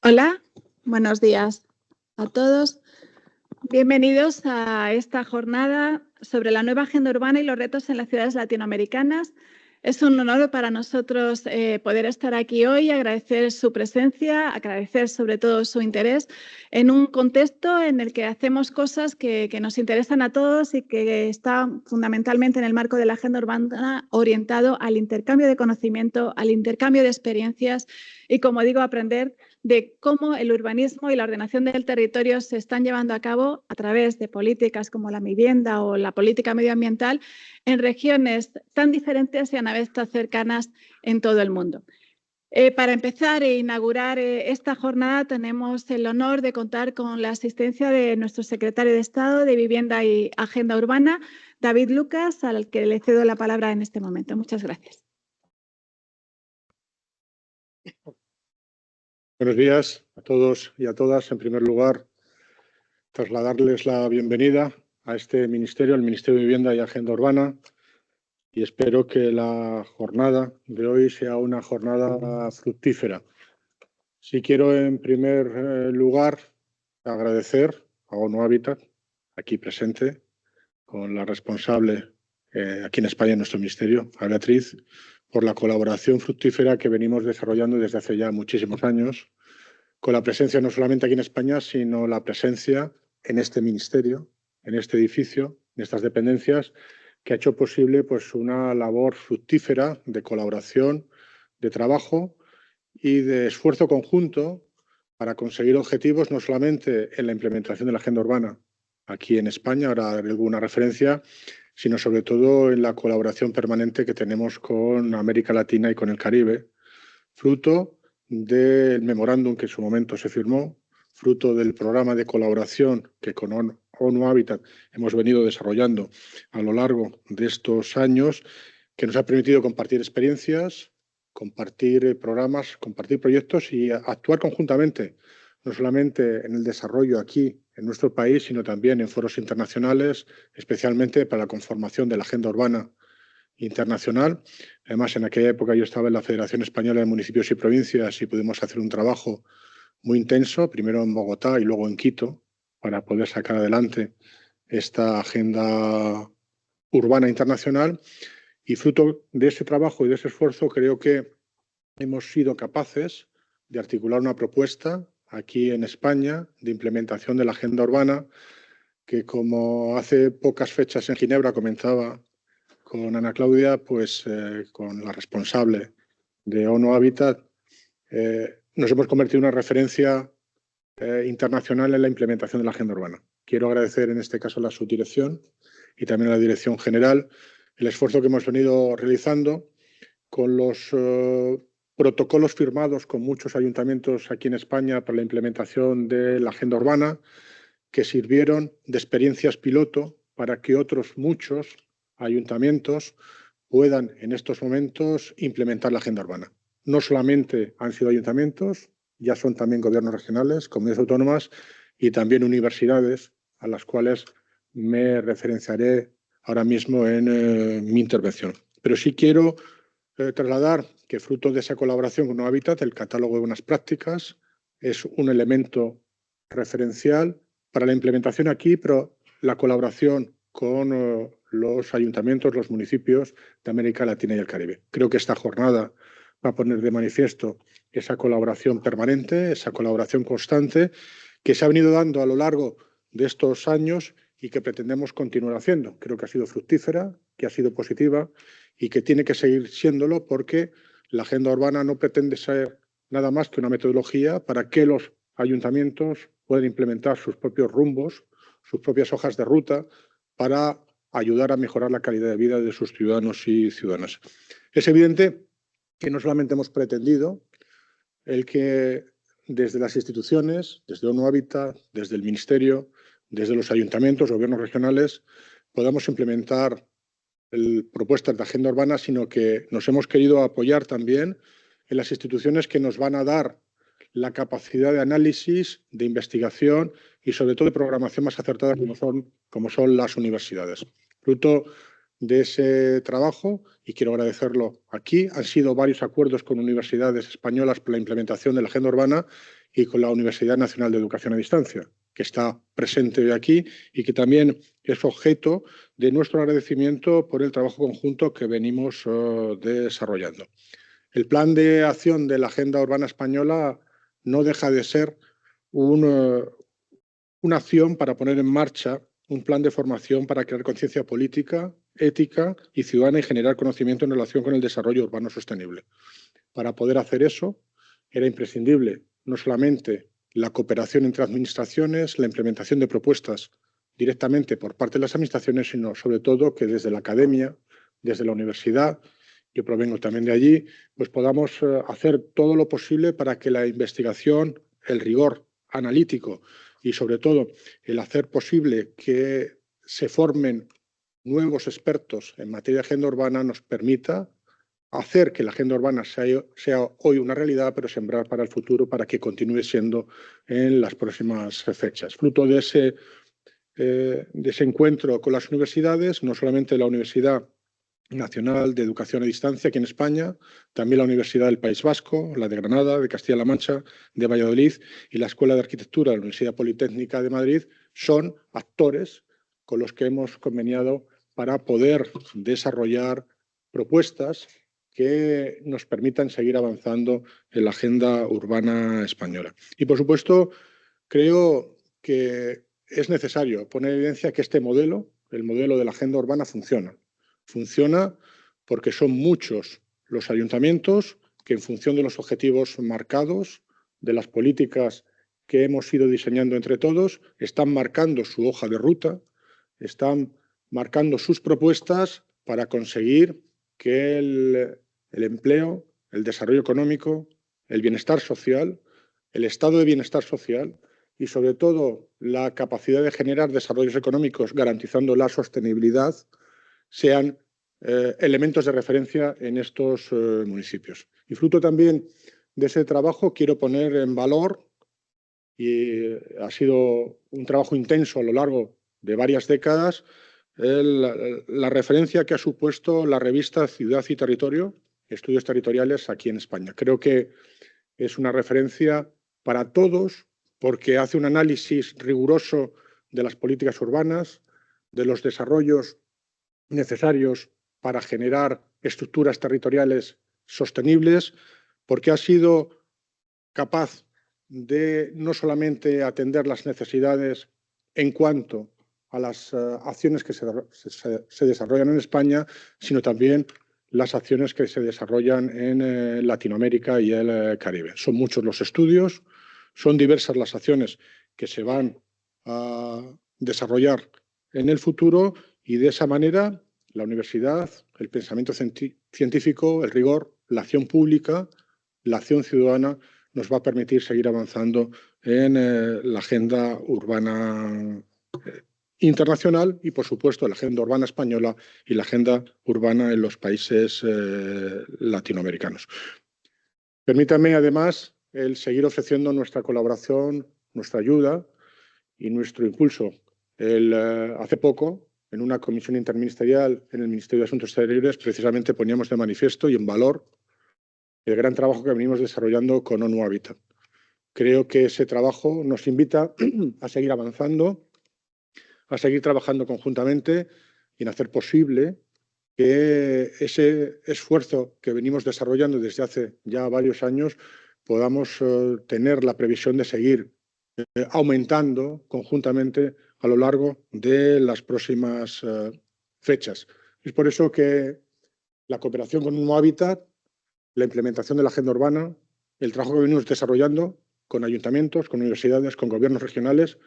Hola, buenos días a todos. Bienvenidos a esta jornada sobre la nueva agenda urbana y los retos en las ciudades latinoamericanas. Es un honor para nosotros poder estar aquí hoy, agradecer su presencia, agradecer sobre todo su interés en un contexto en el que hacemos cosas que nos interesan a todos y que está fundamentalmente en el marco de la agenda urbana orientado al intercambio de conocimiento, al intercambio de experiencias y, como digo, aprender de cómo el urbanismo y la ordenación del territorio se están llevando a cabo a través de políticas como la vivienda o la política medioambiental en regiones tan diferentes y a la vez tan cercanas en todo el mundo. Para empezar e inaugurar esta jornada tenemos el honor de contar con la asistencia de nuestro secretario de Estado de Vivienda y Agenda Urbana, David Lucas, al que le cedo la palabra en este momento. Muchas gracias. Buenos días a todos y a todas. En primer lugar, trasladarles la bienvenida a este ministerio, el Ministerio de Vivienda y Agenda Urbana, y espero que la jornada de hoy sea una jornada fructífera. Sí quiero, en primer lugar, agradecer a ONU Habitat, aquí presente, con la responsable aquí en España, en nuestro ministerio, a Beatriz, por la colaboración fructífera que venimos desarrollando desde hace ya muchísimos años, con la presencia no solamente aquí en España, sino la presencia en este ministerio, en este edificio, en estas dependencias, que ha hecho posible pues, una labor fructífera de colaboración, de trabajo y de esfuerzo conjunto para conseguir objetivos no solamente en la implementación de la agenda urbana aquí en España, ahora haré alguna referencia, sino sobre todo en la colaboración permanente que tenemos con América Latina y con el Caribe, fruto del memorándum que en su momento se firmó, fruto del programa de colaboración que con ONU Habitat hemos venido desarrollando a lo largo de estos años, que nos ha permitido compartir experiencias, compartir programas, compartir proyectos y actuar conjuntamente, no solamente en el desarrollo aquí en nuestro país, sino también en foros internacionales, especialmente para la conformación de la agenda urbana internacional. Además, en aquella época yo estaba en la Federación Española de Municipios y Provincias y pudimos hacer un trabajo muy intenso, primero en Bogotá y luego en Quito, para poder sacar adelante esta agenda urbana internacional. Y fruto de ese trabajo y de ese esfuerzo, creo que hemos sido capaces de articular una propuesta aquí en España de implementación de la agenda urbana que, como hace pocas fechas en Ginebra comentaba con Ana Claudia, pues con la responsable de ONU Habitat, nos hemos convertido en una referencia internacional en la implementación de la agenda urbana. Quiero agradecer en este caso a la subdirección y también a la dirección general el esfuerzo que hemos venido realizando con los protocolos firmados con muchos ayuntamientos aquí en España para la implementación de la agenda urbana, que sirvieron de experiencias piloto para que otros muchos ayuntamientos puedan en estos momentos implementar la agenda urbana. No solamente han sido ayuntamientos, ya son también gobiernos regionales, comunidades autónomas y también universidades, a las cuales me referenciaré ahora mismo en mi intervención. Pero sí quiero trasladar que, fruto de esa colaboración con ONU Habitat, el catálogo de buenas prácticas es un elemento referencial para la implementación aquí, pero la colaboración con los ayuntamientos, los municipios de América Latina y el Caribe. Creo que esta jornada va a poner de manifiesto esa colaboración permanente, esa colaboración constante que se ha venido dando a lo largo de estos años y que pretendemos continuar haciendo. Creo que ha sido fructífera, que ha sido positiva y que tiene que seguir siéndolo, porque la agenda urbana no pretende ser nada más que una metodología para que los ayuntamientos puedan implementar sus propios rumbos, sus propias hojas de ruta para ayudar a mejorar la calidad de vida de sus ciudadanos y ciudadanas. Es evidente que no solamente hemos pretendido el que desde las instituciones, desde ONU Habitat, desde el Ministerio, desde los ayuntamientos, gobiernos regionales, podamos implementar propuestas de agenda urbana, sino que nos hemos querido apoyar también en las instituciones que nos van a dar la capacidad de análisis, de investigación y sobre todo de programación más acertada como son las universidades. Fruto de ese trabajo y quiero agradecerlo aquí. Han sido varios acuerdos con universidades españolas por la implementación de la agenda urbana y con la Universidad Nacional de Educación a Distancia, que está presente hoy aquí y que también es objeto de nuestro agradecimiento por el trabajo conjunto que venimos desarrollando. El plan de acción de la Agenda Urbana Española no deja de ser una acción para poner en marcha un plan de formación para crear conciencia política, ética y ciudadana y generar conocimiento en relación con el desarrollo urbano sostenible. Para poder hacer eso, era imprescindible no solamente la cooperación entre administraciones, la implementación de propuestas directamente por parte de las administraciones, sino sobre todo que desde la academia, desde la universidad, yo provengo también de allí, pues podamos hacer todo lo posible para que la investigación, el rigor analítico y sobre todo el hacer posible que se formen nuevos expertos en materia de agenda urbana nos permita hacer que la agenda urbana sea hoy una realidad, pero sembrar para el futuro para que continúe siendo en las próximas fechas. Fruto de ese encuentro con las universidades, no solamente la Universidad Nacional de Educación a Distancia aquí en España, también la Universidad del País Vasco, la de Granada, de Castilla-La Mancha, de Valladolid y la Escuela de Arquitectura de la Universidad Politécnica de Madrid son actores con los que hemos conveniado para poder desarrollar propuestas que nos permitan seguir avanzando en la agenda urbana española. Y, por supuesto, creo que es necesario poner en evidencia que este modelo, el modelo de la agenda urbana, funciona. Funciona porque son muchos los ayuntamientos que, en función de los objetivos marcados, de las políticas que hemos ido diseñando entre todos, están marcando su hoja de ruta, están marcando sus propuestas para conseguir que el empleo, el desarrollo económico, el bienestar social, el estado de bienestar social y, sobre todo, la capacidad de generar desarrollos económicos garantizando la sostenibilidad sean elementos de referencia en estos municipios. Y fruto también de ese trabajo quiero poner en valor, y ha sido un trabajo intenso a lo largo de varias décadas, la referencia que ha supuesto la revista Ciudad y Territorio, Estudios Territoriales aquí en España. Creo que es una referencia para todos porque hace un análisis riguroso de las políticas urbanas, de los desarrollos necesarios para generar estructuras territoriales sostenibles, porque ha sido capaz de no solamente atender las necesidades en cuanto a las acciones que se desarrollan en España, sino también las acciones que se desarrollan en Latinoamérica y el Caribe. Son muchos los estudios, son diversas las acciones que se van a desarrollar en el futuro y de esa manera la universidad, el pensamiento científico, el rigor, la acción pública, la acción ciudadana nos va a permitir seguir avanzando en la agenda urbana internacional y, por supuesto, la agenda urbana española y la agenda urbana en los países latinoamericanos. Permítanme, además, el seguir ofreciendo nuestra colaboración, nuestra ayuda y nuestro impulso. Hace poco, en una comisión interministerial en el Ministerio de Asuntos Exteriores, precisamente poníamos de manifiesto y en valor el gran trabajo que venimos desarrollando con ONU Habitat. Creo que ese trabajo nos invita a seguir avanzando, a seguir trabajando conjuntamente y en hacer posible que ese esfuerzo que venimos desarrollando desde hace ya varios años podamos tener la previsión de seguir aumentando conjuntamente a lo largo de las próximas fechas. Es por eso que la cooperación con ONU Habitat, la implementación de la agenda urbana, el trabajo que venimos desarrollando con ayuntamientos, con universidades, con gobiernos regionales,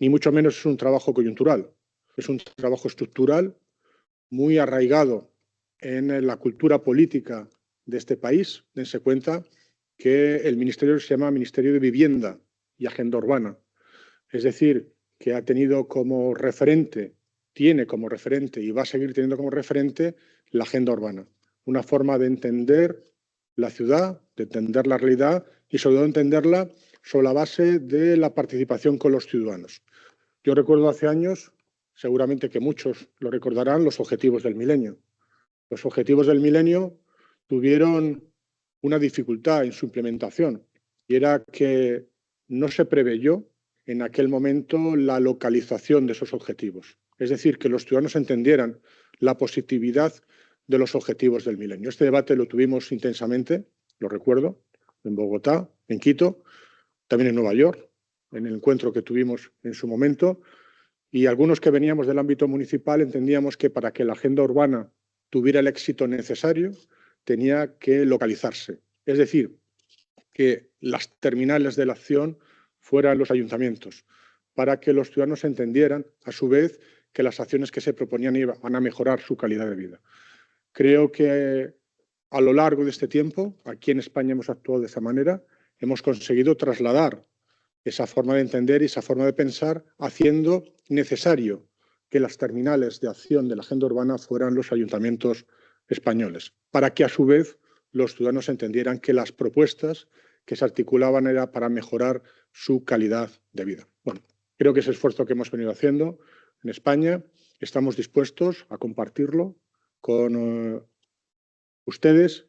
ni mucho menos es un trabajo coyuntural, es un trabajo estructural muy arraigado en la cultura política de este país. Dense cuenta que el ministerio se llama Ministerio de Vivienda y Agenda Urbana, es decir, que ha tenido como referente, tiene como referente y va a seguir teniendo como referente la agenda urbana, una forma de entender la ciudad, de entender la realidad y sobre todo entenderla sobre la base de la participación con los ciudadanos. Yo recuerdo hace años, seguramente que muchos lo recordarán, los Objetivos del Milenio. Los Objetivos del Milenio tuvieron una dificultad en su implementación y era que no se preveyó en aquel momento la localización de esos objetivos. Es decir, que los ciudadanos entendieran la positividad de los Objetivos del Milenio. Este debate lo tuvimos intensamente, lo recuerdo, en Bogotá, en Quito, también en Nueva York, en el encuentro que tuvimos en su momento, y algunos que veníamos del ámbito municipal entendíamos que para que la agenda urbana tuviera el éxito necesario, tenía que localizarse. Es decir, que las terminales de la acción fueran los ayuntamientos, para que los ciudadanos entendieran, a su vez, que las acciones que se proponían iban a mejorar su calidad de vida. Creo que a lo largo de este tiempo, aquí en España hemos actuado de esa manera, hemos conseguido trasladar esa forma de entender y esa forma de pensar, haciendo necesario que las terminales de acción de la agenda urbana fueran los ayuntamientos españoles, para que a su vez los ciudadanos entendieran que las propuestas que se articulaban era para mejorar su calidad de vida. Bueno, creo que ese esfuerzo que hemos venido haciendo en España, estamos dispuestos a compartirlo con ustedes,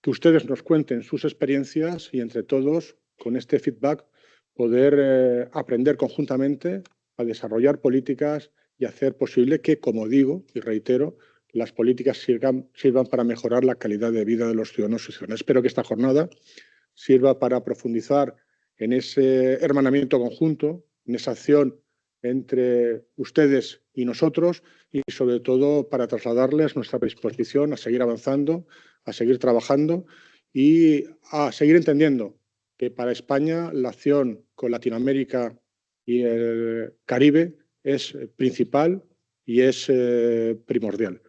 que ustedes nos cuenten sus experiencias y entre todos, con este feedback, poder aprender conjuntamente a desarrollar políticas y hacer posible que, como digo y reitero, las políticas sirvan para mejorar la calidad de vida de los ciudadanos y ciudadanas. Espero que esta jornada sirva para profundizar en ese hermanamiento conjunto, en esa acción entre ustedes y nosotros y, sobre todo, para trasladarles nuestra predisposición a seguir avanzando, a seguir trabajando y a seguir entendiendo que para España la acción con Latinoamérica y el Caribe es principal y es primordial.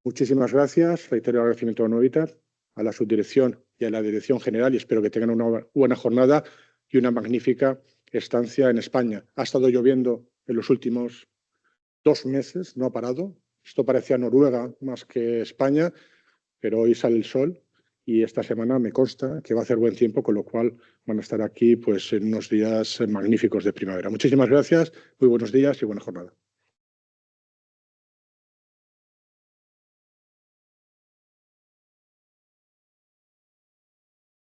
Muchísimas gracias. Reitero el agradecimiento a Nuavitat, a la subdirección y a la dirección general y espero que tengan una buena jornada y una magnífica estancia en España. Ha estado lloviendo en los últimos 2 meses, no ha parado. Esto parecía Noruega más que España, pero hoy sale el sol y esta semana me consta que va a hacer buen tiempo, con lo cual van a estar aquí pues, en unos días magníficos de primavera. Muchísimas gracias, muy buenos días y buena jornada.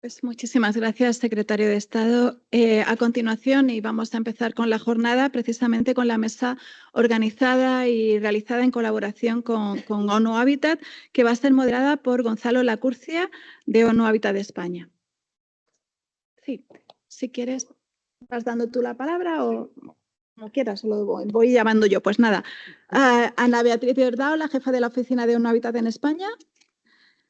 Pues muchísimas gracias, secretario de Estado. A continuación, y vamos a empezar con la jornada, precisamente con la mesa organizada y realizada en colaboración con ONU Habitat, que va a ser moderada por Gonzalo Lacurcia, de ONU Habitat de España. Sí, si quieres, ¿vas dando tú la palabra o como quieras? Lo voy llamando yo. Pues nada, Ana Beatriz Iordao, la jefa de la oficina de ONU Habitat en España.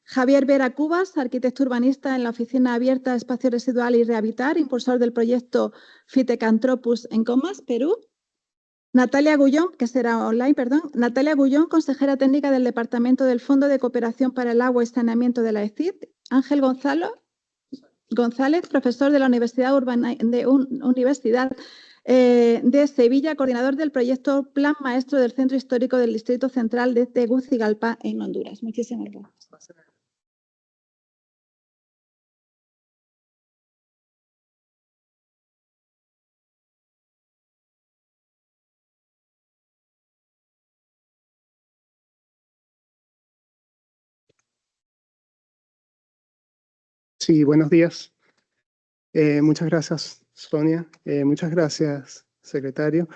Javier Vera Cubas, arquitecto urbanista en la Oficina Abierta Espacio Residual y Rehabilitar, impulsor del proyecto Phytecantropus en Comas, Perú. Natalia Gullón, que será online, perdón. Natalia Gullón, consejera técnica del Departamento del Fondo de Cooperación para el Agua y Saneamiento de la ECID. Ángel González, profesor de la Universidad de Sevilla, coordinador del proyecto Plan Maestro del Centro Histórico del Distrito Central de Tegucigalpa, en Honduras. Muchísimas gracias. Sí, buenos días. Muchas gracias, Sonia. Muchas gracias, secretario.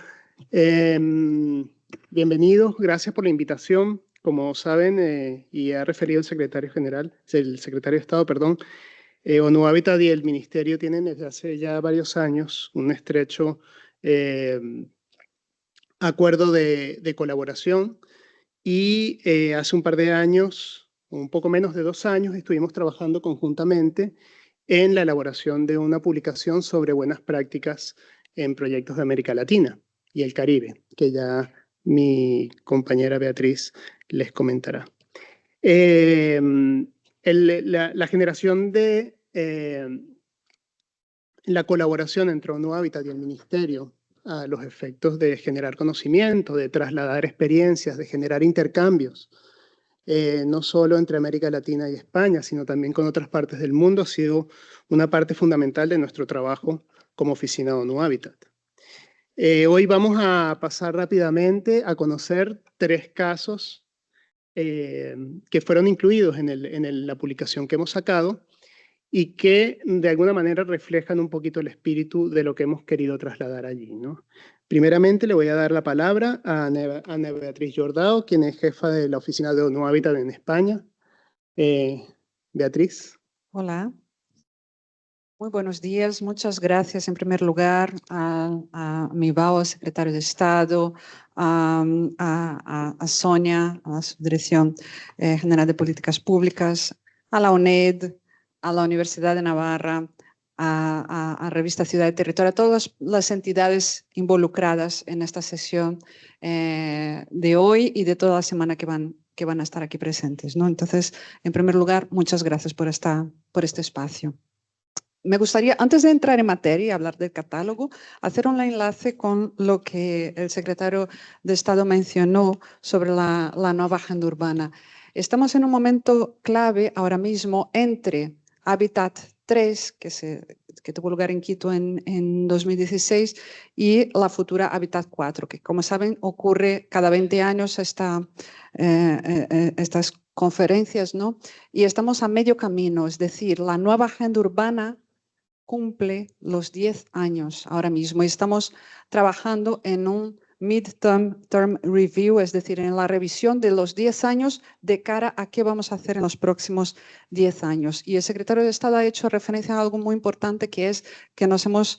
Bienvenidos, gracias por la invitación. Como saben, y ha referido el secretario de Estado, perdón, ONU Habitat y el Ministerio tienen desde hace ya varios años un estrecho acuerdo de colaboración y hace un par de años, un poco menos de 2 años, estuvimos trabajando conjuntamente en la elaboración de una publicación sobre buenas prácticas en proyectos de América Latina y el Caribe, que ya mi compañera Beatriz les comentará. La generación de la colaboración entre ONU Habitat y el Ministerio a los efectos de generar conocimiento, de trasladar experiencias, de generar intercambios, no solo entre América Latina y España, sino también con otras partes del mundo, ha sido una parte fundamental de nuestro trabajo como oficina ONU Habitat. Hoy vamos a pasar rápidamente a conocer 3 casos que fueron incluidos en la publicación que hemos sacado y que de alguna manera reflejan un poquito el espíritu de lo que hemos querido trasladar allí, ¿no? Primeramente le voy a dar la palabra a Ana Beatriz Jordao, quien es jefa de la oficina de ONU Habitat en España. Beatriz. Hola. Muy buenos días. Muchas gracias en primer lugar a Mibao, al secretario de Estado, a Sonia, a la Subdirección General de Políticas Públicas, a la UNED, a la Universidad de Navarra, a Revista Ciudad y Territorio, a todas las entidades involucradas en esta sesión de hoy y de toda la semana que van a estar aquí presentes, ¿no? Entonces, en primer lugar, muchas gracias por este espacio. Me gustaría, antes de entrar en materia y hablar del catálogo, hacer un enlace con lo que el secretario de Estado mencionó sobre la nueva agenda urbana. Estamos en un momento clave ahora mismo entre Habitat 3, que tuvo lugar en Quito en 2016, y la futura Habitat 4, que como saben ocurre cada 20 años estas conferencias, ¿no? Y estamos a medio camino, es decir, la nueva agenda urbana cumple los 10 años ahora mismo y estamos trabajando en un midterm review, es decir, en la revisión de los 10 años de cara a qué vamos a hacer en los próximos 10 años. Y el secretario de Estado ha hecho referencia a algo muy importante, que es que no es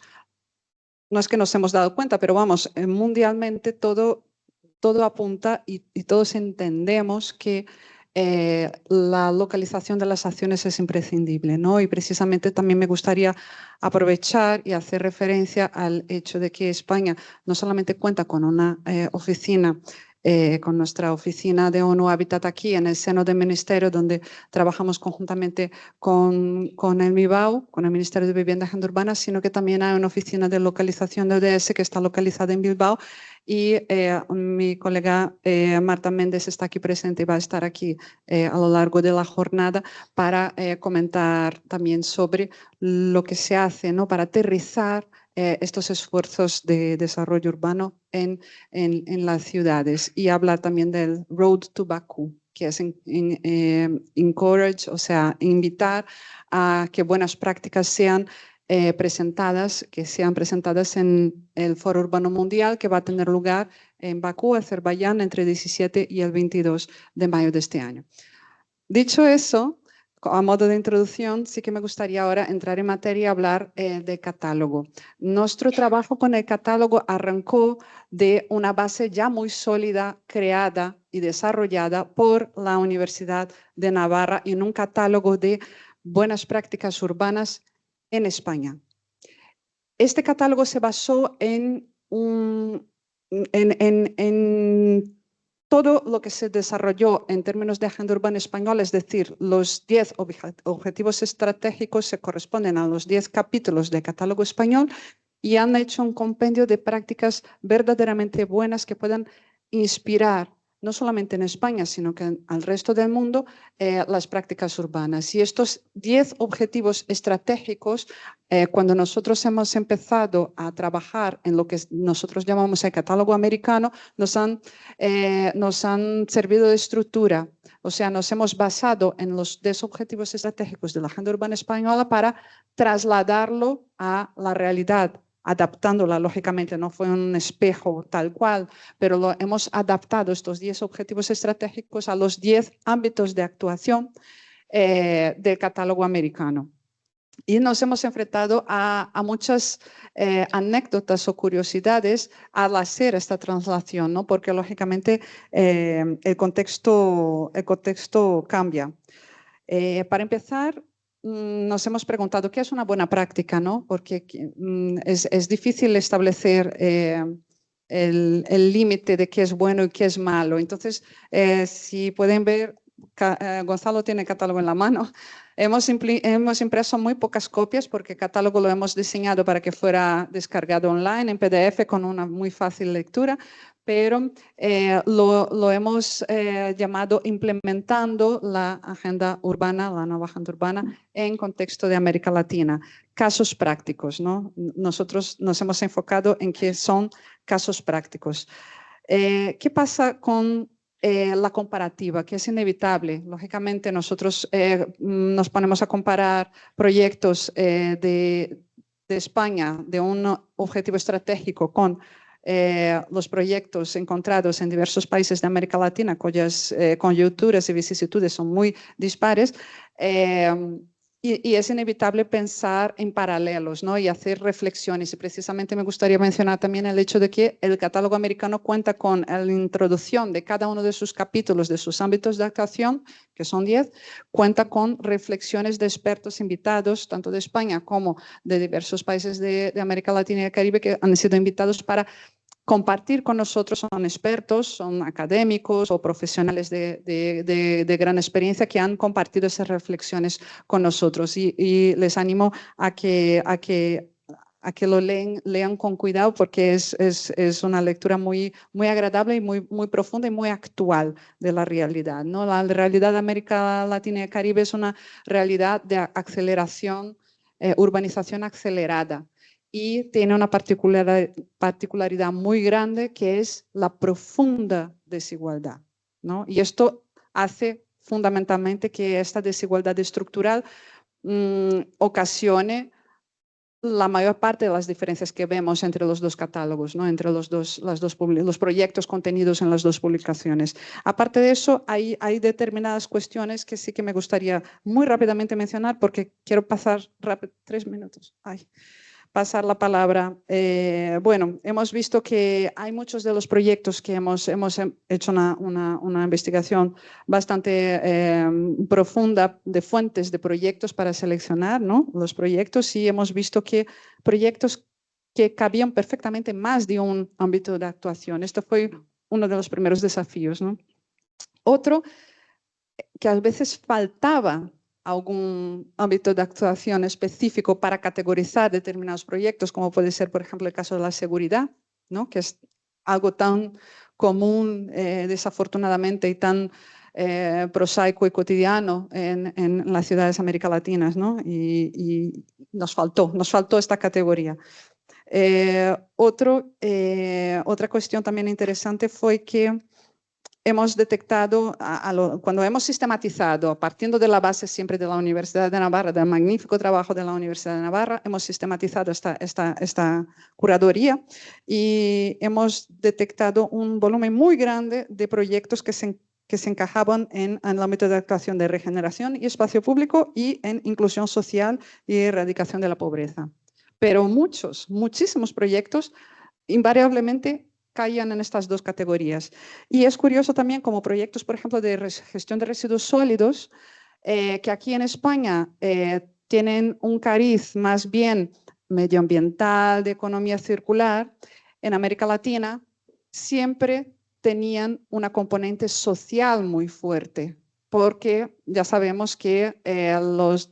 que nos hemos dado cuenta, pero vamos, mundialmente todo apunta y todos entendemos que la localización de las acciones es imprescindible, ¿no? Y precisamente también me gustaría aprovechar y hacer referencia al hecho de que España no solamente cuenta con una oficina, con nuestra oficina de ONU Habitat aquí en el seno del Ministerio, donde trabajamos conjuntamente con el MIBAU, con el Ministerio de Vivienda y Agenda Urbana, sino que también hay una oficina de localización de ODS que está localizada en Bilbao. Y mi colega Marta Méndez está aquí presente y va a estar aquí a lo largo de la jornada para comentar también sobre lo que se hace, ¿no?, para aterrizar estos esfuerzos de desarrollo urbano en las ciudades, y hablar también del Road to Baku, que es encourage, o sea, invitar a que buenas prácticas sean presentadas en el Foro Urbano Mundial, que va a tener lugar en Bakú, Azerbaiyán, entre el 17 y el 22 de mayo de este año. Dicho eso, a modo de introducción, sí que me gustaría ahora entrar en materia y hablar del catálogo. Nuestro trabajo con el catálogo arrancó de una base ya muy sólida, creada y desarrollada por la Universidad de Navarra en un catálogo de buenas prácticas urbanas en España. Este catálogo se basó en todo lo que se desarrolló en términos de agenda urbana española, es decir, los 10 objetivos estratégicos se corresponden a los 10 capítulos del catálogo español, y han hecho un compendio de prácticas verdaderamente buenas que puedan inspirar no solamente en España, sino que al resto del mundo, las prácticas urbanas. Y estos 10 objetivos estratégicos, cuando nosotros hemos empezado a trabajar en lo que nosotros llamamos el catálogo americano, nos han servido de estructura. O sea, nos hemos basado en los 10 objetivos estratégicos de la agenda urbana española para trasladarlo a la realidad, adaptándola, lógicamente, no fue un espejo tal cual, pero lo hemos adaptado, estos 10 objetivos estratégicos, a los 10 ámbitos de actuación del catálogo americano. Y nos hemos enfrentado a muchas anécdotas o curiosidades al hacer esta traslación, ¿no? Porque, lógicamente, el contexto cambia. Para empezar, nos hemos preguntado qué es una buena práctica, ¿no? Porque es difícil establecer el límite de qué es bueno y qué es malo. Entonces, si pueden ver, Gonzalo tiene el catálogo en la mano. Hemos impreso muy pocas copias porque el catálogo lo hemos diseñado para que fuera descargado online en PDF con una muy fácil lectura, pero lo hemos llamado implementando la agenda urbana, la nueva agenda urbana, en contexto de América Latina. Casos prácticos, ¿no? Nosotros nos hemos enfocado en que son casos prácticos. ¿Qué pasa con la comparativa? Que es inevitable. Lógicamente, nosotros nos ponemos a comparar proyectos de España, de un objetivo estratégico, con los proyectos encontrados en diversos países de América Latina, cuyas coyunturas y vicisitudes son muy dispares, y es inevitable pensar en paralelos, ¿no? Y hacer reflexiones. Y precisamente me gustaría mencionar también el hecho de que el catálogo americano cuenta con la introducción de cada uno de sus capítulos, de sus ámbitos de actuación, que son 10, cuenta con reflexiones de expertos invitados, tanto de España como de diversos países de América Latina y el Caribe, que han sido invitados para compartir con nosotros. Son expertos, son académicos o profesionales de gran experiencia que han compartido esas reflexiones con nosotros, y les animo a que lo lean con cuidado, porque es una lectura muy agradable y muy profunda y muy actual de la realidad, ¿no? La realidad de América Latina y el Caribe es una realidad de aceleración, urbanización acelerada, y tiene una particularidad muy grande, que es la profunda desigualdad, ¿no? Y esto hace fundamentalmente que esta desigualdad estructural ocasione la mayor parte de las diferencias que vemos entre los dos catálogos, ¿no? Entre los proyectos contenidos en las dos publicaciones. Aparte de eso, hay determinadas cuestiones que sí que me gustaría muy rápidamente mencionar, porque quiero pasar 3 minutos. Pasar la palabra. Bueno, hemos visto que hay muchos de los proyectos que hemos hecho una investigación bastante profunda de fuentes de proyectos para seleccionar, ¿no? Los proyectos, y hemos visto que proyectos que cabían perfectamente en más de un ámbito de actuación. Esto fue uno de los primeros desafíos, ¿no? Otro, que a veces faltaba algún ámbito de actuación específico para categorizar determinados proyectos, como puede ser, por ejemplo, el caso de la seguridad, ¿no? Que es algo tan común, desafortunadamente, y tan prosaico y cotidiano en las ciudades americanas latinas, ¿no? Y nos faltó esta categoría. Otra cuestión también interesante fue que hemos detectado, cuando hemos sistematizado, partiendo de la base siempre de la Universidad de Navarra, del magnífico trabajo de la Universidad de Navarra, hemos sistematizado esta curaduría, y hemos detectado un volumen muy grande de proyectos que se encajaban en el ámbito de actuación de regeneración y espacio público, y en inclusión social y erradicación de la pobreza. Pero muchísimos proyectos invariablemente caían en estas dos categorías. Y es curioso también como proyectos, por ejemplo, de gestión de residuos sólidos, que aquí en España tienen un cariz más bien medioambiental, de economía circular, en América Latina siempre tenían una componente social muy fuerte, porque ya sabemos que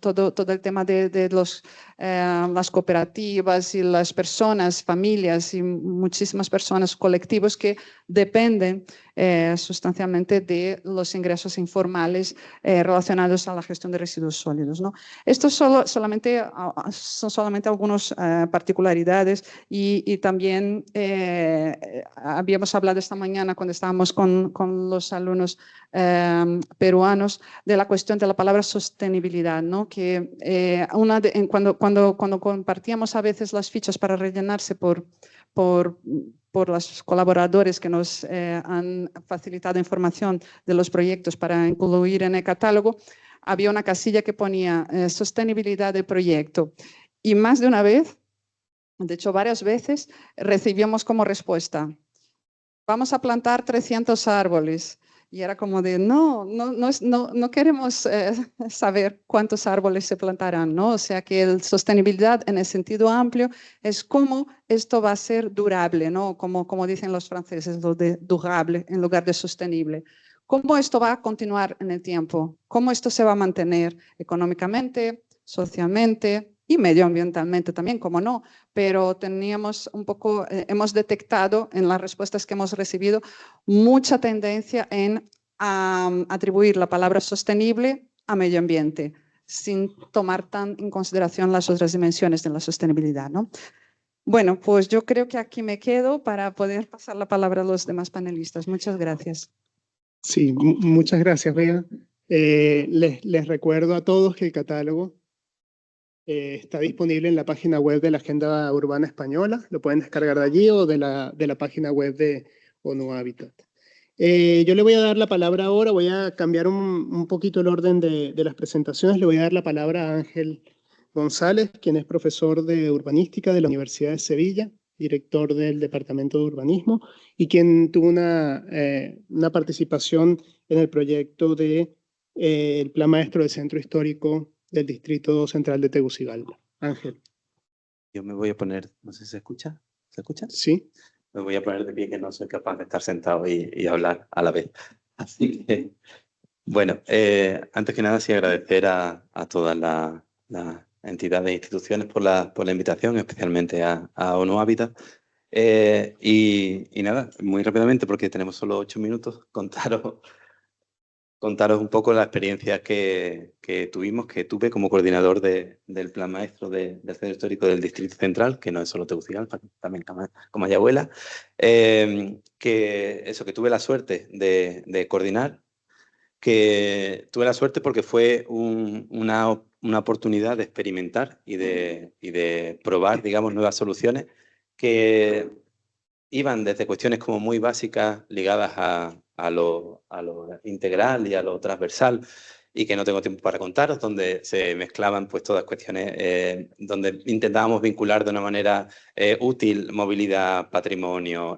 todo el tema de las cooperativas y las personas, familias y muchísimas personas, colectivos que dependen sustancialmente de los ingresos informales relacionados a la gestión de residuos sólidos, ¿no? Estos son solamente algunas particularidades, y también habíamos hablado esta mañana cuando estábamos con los alumnos peruanos de la cuestión de la palabra sostenibilidad, ¿no? Que cuando compartíamos a veces las fichas para rellenarse por los colaboradores que nos han facilitado información de los proyectos para incluir en el catálogo, había una casilla que ponía sostenibilidad del proyecto, y más de una vez, de hecho varias veces, recibíamos como respuesta: vamos a plantar 300 árboles. Y era como de, no queremos saber cuántos árboles se plantarán, ¿no? O sea que la sostenibilidad en el sentido amplio es cómo esto va a ser durable, ¿no? Como dicen los franceses, lo de durable en lugar de sostenible. ¿Cómo esto va a continuar en el tiempo? ¿Cómo esto se va a mantener económicamente, socialmente, y medioambientalmente también, como no, pero teníamos un poco, hemos detectado en las respuestas que hemos recibido mucha tendencia en atribuir la palabra sostenible a medio ambiente, sin tomar tan en consideración las otras dimensiones de la sostenibilidad, ¿no? Bueno, pues yo creo que aquí me quedo para poder pasar la palabra a los demás panelistas. Muchas gracias. Sí, muchas gracias, Bea. Les recuerdo a todos que el catálogo está disponible en la página web de la Agenda Urbana Española. Lo pueden descargar de allí o de la página web de ONU Habitat. Yo le voy a dar la palabra ahora, voy a cambiar un poquito el orden de las presentaciones. Le voy a dar la palabra a Ángel González, quien es profesor de urbanística de la Universidad de Sevilla, director del Departamento de Urbanismo, y quien tuvo una participación en el proyecto del Plan Maestro del Centro Histórico del Distrito Central de Tegucigalpa. Ángel. Yo me voy a poner, no sé si se escucha. ¿Se escucha? Sí. Me voy a poner de pie, que no soy capaz de estar sentado y hablar a la vez. Así que, bueno, antes que nada, sí agradecer a todas las entidades e instituciones por la invitación, especialmente a ONU Habitat. Y nada, muy rápidamente, porque tenemos solo 8 minutos, contaros un poco la experiencia que tuve como coordinador del Plan Maestro del Centro Histórico del Distrito Central, que no es solo Tegucigalpa, también Comayagüela, que tuve la suerte de coordinar, que tuve la suerte porque fue una oportunidad de experimentar y de probar, digamos, nuevas soluciones que iban desde cuestiones como muy básicas ligadas a lo integral y a lo transversal, y que no tengo tiempo para contaros, donde se mezclaban pues todas cuestiones, donde intentábamos vincular de una manera útil movilidad, patrimonio,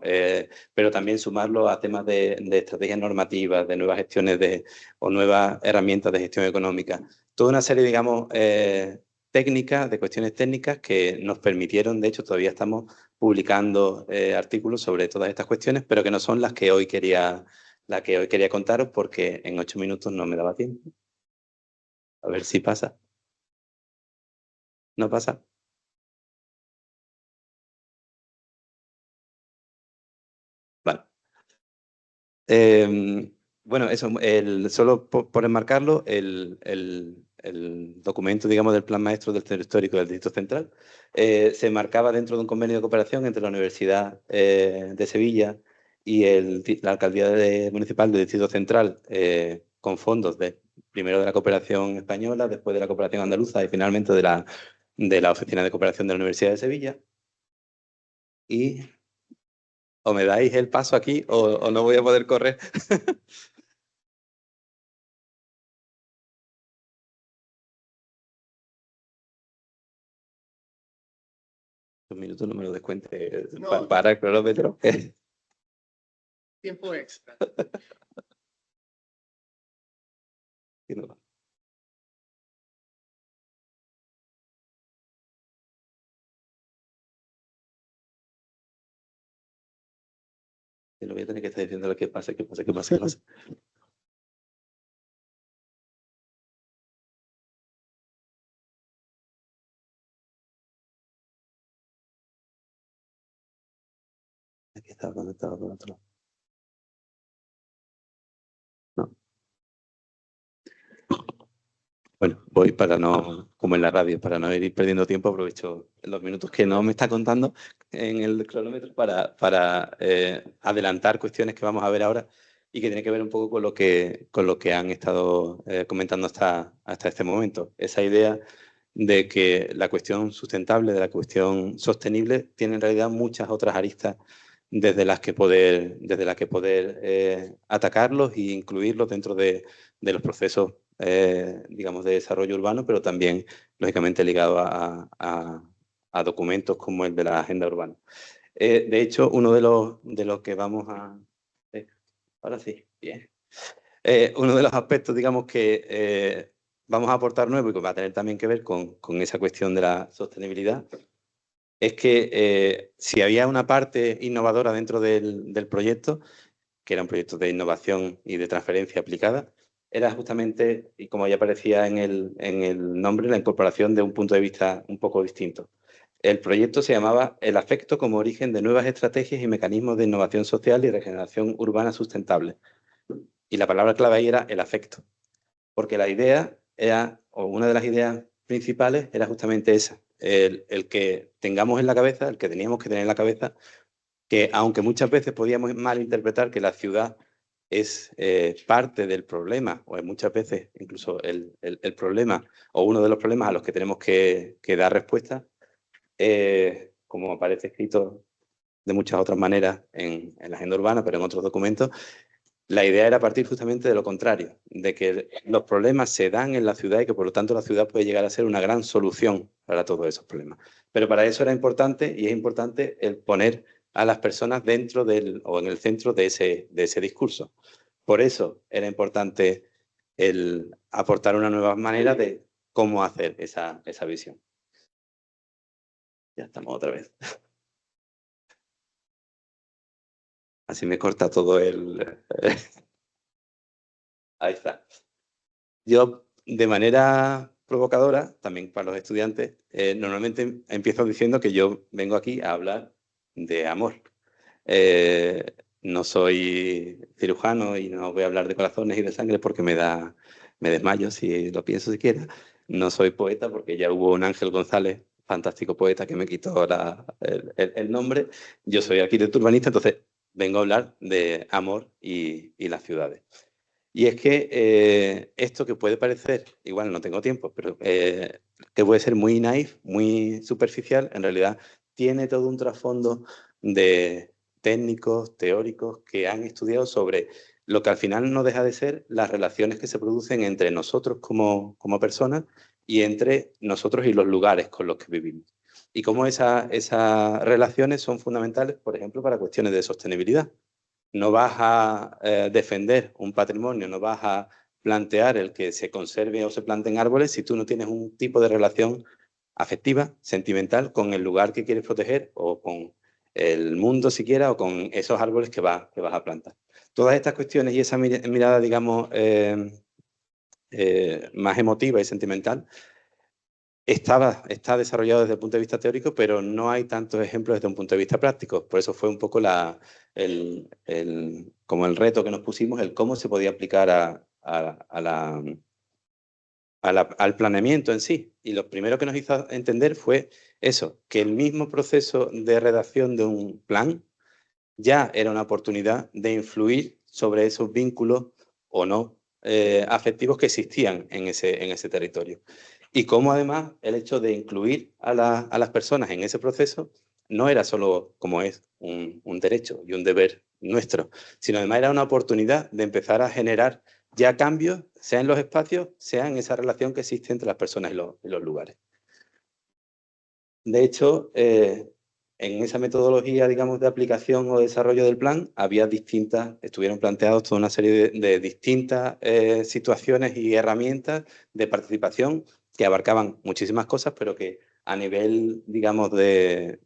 pero también sumarlo a temas de estrategias normativas, de nuevas gestiones o nuevas herramientas de gestión económica. Toda una serie, digamos, técnicas, de cuestiones técnicas que nos permitieron, de hecho todavía estamos publicando artículos sobre todas estas cuestiones, pero que no son las que hoy quería contaros, porque en 8 minutos no me daba tiempo. A ver si pasa. ¿No pasa? Vale. Bueno, eso, solo por enmarcarlo, el documento, digamos, del Plan Maestro del Centro Histórico del Distrito Central se marcaba dentro de un convenio de cooperación entre la Universidad de Sevilla y la Alcaldía Municipal del Distrito Central, con fondos primero de la cooperación española, después de la cooperación andaluza y finalmente de la Oficina de Cooperación de la Universidad de Sevilla. Y o me dais el paso aquí o no voy a poder correr. Un minuto no me lo descuente para el cronómetro. Tiempo extra. No. Lo voy a tener que estar diciendo lo que pasa, que pasa. Aquí estaba conectado con otro. No. Bueno, voy como en la radio, para no ir perdiendo tiempo, aprovecho los minutos que no me está contando en el cronómetro para adelantar cuestiones que vamos a ver ahora y que tiene que ver un poco con lo que han estado comentando hasta este momento. Esa idea de que la cuestión sustentable, de la cuestión sostenible, tiene en realidad muchas otras aristas desde las que poder atacarlos e incluirlos dentro de los procesos, digamos, de desarrollo urbano, pero también, lógicamente, ligado a documentos como el de la Agenda Urbana. De hecho, uno de los que vamos a... ahora sí, bien. Uno de los aspectos, digamos, que vamos a aportar nuevo y que va a tener también que ver con esa cuestión de la sostenibilidad, es que si había una parte innovadora dentro del proyecto, que era un proyecto de innovación y de transferencia aplicada, era justamente, y como ya aparecía en el nombre, la incorporación de un punto de vista un poco distinto. El proyecto se llamaba El afecto como origen de nuevas estrategias y mecanismos de innovación social y regeneración urbana sustentable. Y la palabra clave ahí era el afecto, porque la idea era, o una de las ideas principales era justamente esa, el que tengamos en la cabeza, el que teníamos que tener en la cabeza, que aunque muchas veces podíamos malinterpretar que la ciudad es parte del problema, o muchas veces incluso el problema, o uno de los problemas a los que tenemos que dar respuesta, como aparece escrito de muchas otras maneras en la agenda urbana, pero en otros documentos, la idea era partir justamente de lo contrario, de que los problemas se dan en la ciudad y que por lo tanto la ciudad puede llegar a ser una gran solución para todos esos problemas. Pero para eso era importante, y es importante, el poner a las personas dentro o en el centro de ese discurso. Por eso era importante el aportar una nueva manera de cómo hacer esa visión. Ya estamos otra vez. Así me corta todo Ahí está. Yo, de manera provocadora, también para los estudiantes, normalmente empiezo diciendo que yo vengo aquí a hablar de amor. No soy cirujano y no voy a hablar de corazones y de sangre porque me desmayo si lo pienso siquiera. No soy poeta porque ya hubo un Ángel González, fantástico poeta, que me quitó el nombre. Yo soy arquitecto urbanista, entonces vengo a hablar de amor y las ciudades. Y es que esto que puede parecer, igual no tengo tiempo, pero que puede ser muy naif, muy superficial, en realidad tiene todo un trasfondo de técnicos, teóricos que han estudiado sobre lo que al final no deja de ser las relaciones que se producen entre nosotros como personas y entre nosotros y los lugares con los que vivimos. Y cómo esas relaciones son fundamentales, por ejemplo, para cuestiones de sostenibilidad. No vas a defender un patrimonio, no vas a plantear el que se conserve o se planten árboles si tú no tienes un tipo de relación afectiva, sentimental, con el lugar que quieres proteger o con el mundo siquiera o con esos árboles que vas a plantar. Todas estas cuestiones y esa mirada, digamos, más emotiva y sentimental, está desarrollado desde el punto de vista teórico, pero no hay tantos ejemplos desde un punto de vista práctico. Por eso fue un poco como el reto que nos pusimos, el cómo se podía aplicar al planeamiento en sí. Y lo primero que nos hizo entender fue eso, que el mismo proceso de redacción de un plan ya era una oportunidad de influir sobre esos vínculos o no afectivos que existían en ese territorio. Y cómo además el hecho de incluir a las personas en ese proceso no era solo, como es, un derecho y un deber nuestro, sino además era una oportunidad de empezar a generar ya cambios, sea en los espacios, sea en esa relación que existe entre las personas y los lugares. De hecho, en esa metodología, digamos, de aplicación o desarrollo del plan, estuvieron planteados toda una serie de distintas situaciones y herramientas de participación que abarcaban muchísimas cosas, pero que a nivel, digamos, de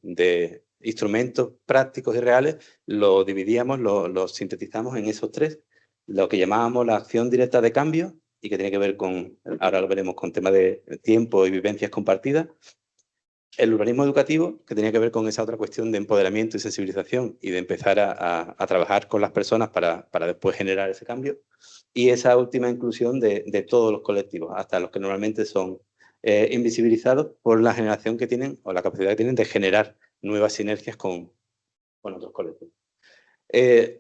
instrumentos prácticos y reales, lo dividíamos, lo sintetizamos en esos tres, lo que llamábamos la acción directa de cambio, y que tiene que ver con, ahora lo veremos, con temas de tiempo y vivencias compartidas. El urbanismo educativo, que tenía que ver con esa otra cuestión de empoderamiento y sensibilización y de empezar a trabajar con las personas para después generar ese cambio. Y esa última inclusión de todos los colectivos, hasta los que normalmente son invisibilizados por la generación que tienen o la capacidad que tienen de generar nuevas sinergias con otros colectivos.